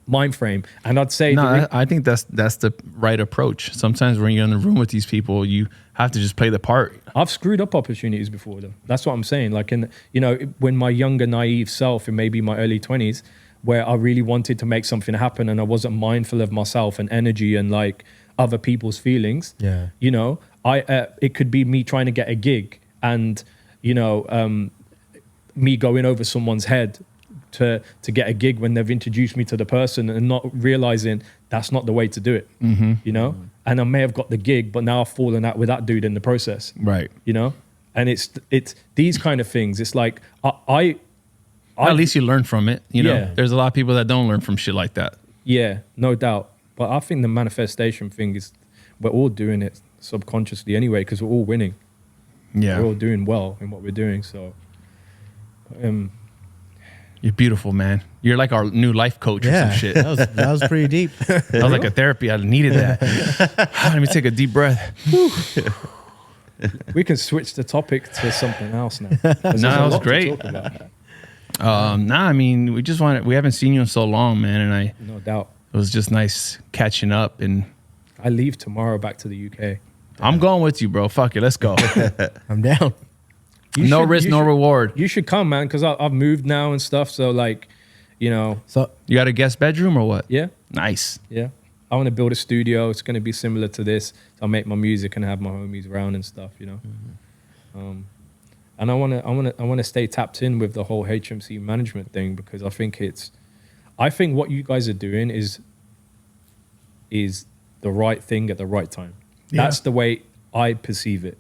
S5: mind frame. And I'd say...
S2: No, I think that's the right approach. Sometimes when you're in the room with these people, you have to just play the part.
S5: I've screwed up opportunities before, though. That's what I'm saying. Like, when my younger, naive self, in maybe my early 20s, where I really wanted to make something happen and I wasn't mindful of myself and energy and like other people's feelings. Yeah. You know, it could be me trying to get a gig and, you know, me going over someone's head to get a gig when they've introduced me to the person and not realizing that's not the way to do it, you know? And I may have got the gig, but now I've fallen out with that dude in the process. Right. You know? And it's these kind of things. It's like,
S2: at least you learn from it. You know, there's a lot of people that don't learn from shit like that.
S5: Yeah, no doubt. But I think the manifestation thing is, we're all doing it subconsciously anyway, because we're all winning. Yeah. We're all doing well in what we're doing. So,
S2: you're beautiful, man. You're like our new life coach or some shit.
S3: That was pretty deep.
S2: That was like a therapy. I needed that. Let me take a deep breath.
S5: We can switch the topic to something else now.
S2: No, that was great. I mean, we haven't seen you in so long, man. And
S5: no doubt.
S2: It was just nice catching up. And
S5: I leave tomorrow back to the UK.
S2: I'm going with you, bro. Fuck it. Let's go.
S3: I'm down.
S2: No risk, no reward.
S5: You should come, man, because I've moved now and stuff. So, like, you know.
S3: So
S2: you got a guest bedroom or what?
S5: Yeah.
S2: Nice.
S5: Yeah. I want to build a studio. It's going to be similar to this. So I'll make my music and have my homies around and stuff, you know. And I want to stay tapped in with the whole HMC management thing, because I think what you guys are doing is the right thing at the right time. Yeah. That's the way I perceive it.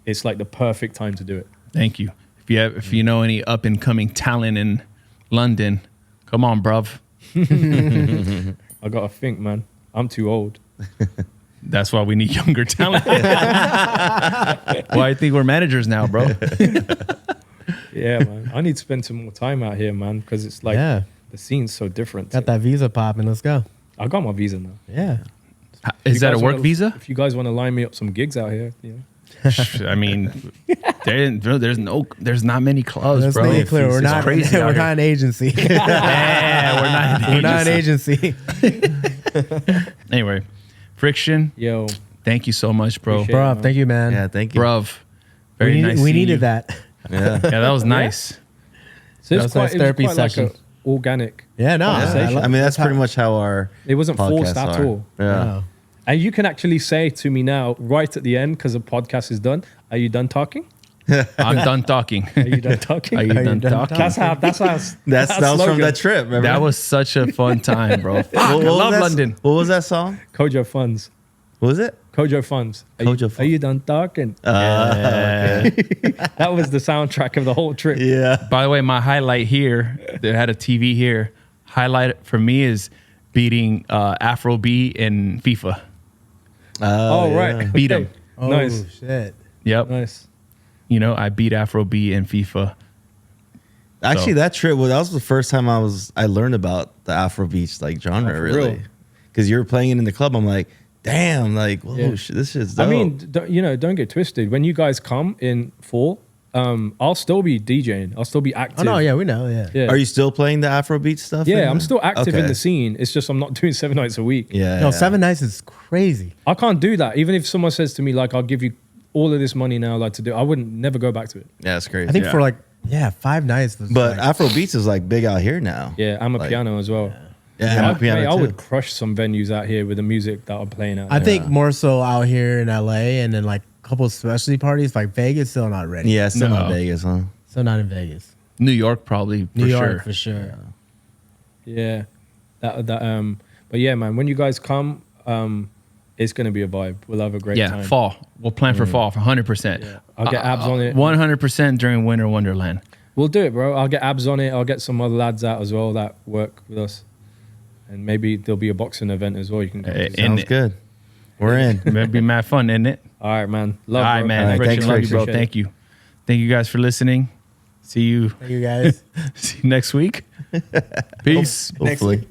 S5: It's like the perfect time to do it.
S2: Thank you. If you know any up and coming talent in London, come on, bruv.
S5: I gotta think, man. I'm too old.
S2: That's why we need younger talent. Well, I think we're managers now, bro.
S5: Yeah, man. I need to spend some more time out here, man, because it's like the scene's so different.
S3: Got that visa popping. Let's go.
S5: I got my visa now.
S3: Yeah.
S2: Is that a work visa?
S5: If you guys want to line me up some gigs out here, you know.
S2: I mean, there's not many clubs, bro.
S3: Let's make it clear. We're not crazy. We're not an agency.
S2: Yeah,
S3: we're not an agency.
S2: Anyway, Fricktion.
S5: Yo,
S2: thank you so much, bro.
S3: Bruv, thank you, man.
S4: Yeah, thank you.
S2: Bruv, very nice.
S3: We needed that.
S4: Yeah,
S2: that was nice.
S5: So
S3: That was nice therapy
S5: quite like
S3: session.
S5: a organic.
S3: Yeah, no.
S5: Conversation.
S4: I mean, that's pretty much how our
S5: It wasn't forced
S4: podcasts
S5: at
S4: are.
S5: all.
S4: Yeah.
S5: And you can actually say to me now, right at the end, because the podcast is done, are you done talking?
S2: I'm done talking.
S5: Are you done talking?
S2: Are you done talking?
S5: That's how.
S4: That was from that trip. Remember?
S2: That was such a fun time, bro. Fuck, I
S4: was
S2: love
S4: that-
S2: London.
S4: What was that song?
S5: Kojo Funds.
S4: What was it?
S5: Kojo Funds.
S4: Kojo
S5: Are you done talking? That was the soundtrack of the whole trip.
S4: Yeah.
S2: By the way, my highlight here, they had a TV here. Highlight for me is beating Afrobeat in FIFA.
S5: Oh,
S4: yeah.
S5: right.
S2: Beat
S5: Okay.
S2: 'em.
S3: Oh,
S5: Nice.
S3: shit.
S2: Yep.
S5: Nice.
S2: You know, I beat Afrobeat in FIFA.
S4: Actually,
S2: So-
S4: that trip, that was the first time I learned about the Afrobeats like genre,
S5: for
S4: really.
S5: real?
S4: Because you were playing it in the club. I'm like, damn, like, whoa,
S5: Yeah.
S4: this shit's dope.
S5: I mean, don't get twisted. When you guys come in fall, I'll still be DJing. I'll still be active.
S3: Oh, no, yeah, we know, yeah.
S5: Yeah.
S4: Are you still playing the Afrobeat stuff?
S5: Yeah,
S4: in
S5: I'm
S4: the-
S5: still active in
S4: Okay.
S5: the scene. It's just I'm not doing 7 nights a week.
S4: Yeah.
S3: No,
S4: yeah.
S3: 7 nights is crazy.
S5: I can't do that. Even if someone says to me, like, I'll give you all of this money now, like to do, I wouldn't never go back to it.
S4: Yeah, it's crazy.
S3: I think
S2: Yeah.
S3: for like, 5 nights. Was
S4: But
S3: like,
S4: Afrobeats is like big out here now.
S5: Yeah, I'm a
S4: Like-
S5: piano as well.
S4: Yeah, I'm a piano
S5: Mate, I
S4: too.
S5: would crush some venues out here with the music that I'm playing out.
S3: I
S5: there.
S3: think more so out here in LA and then like a couple of specialty parties, like Vegas, still not ready.
S4: Yeah, still not
S2: No.
S4: Vegas, huh?
S3: Still not in Vegas.
S2: New York, probably.
S3: New
S2: for
S3: York,
S2: sure.
S3: for sure.
S5: Yeah, but yeah, man, when you guys come, it's gonna be a vibe. We'll have a great
S2: Yeah,
S5: time.
S2: fall. We'll plan for fall for 100%.
S5: Yeah. I'll get abs on it.
S2: 100% during Winter Wonderland.
S5: We'll do it, bro. I'll get abs on it. I'll get some other lads out as well that work with us, and maybe there'll be a boxing event as well. You can go.
S2: Hey,
S5: to.
S2: and-
S4: Sounds good. We're in.
S2: It'd be mad fun, isn't it?
S5: All right, man.
S2: All
S5: Love,
S2: right,
S5: bro.
S2: man.
S4: All right,
S2: Fricktion,
S4: thanks,
S2: love you, bro.
S5: Appreciate it.
S2: Thank you. Thank you guys for listening. See you,
S3: Thank you guys.
S2: see you next week. Peace.
S4: Hopefully.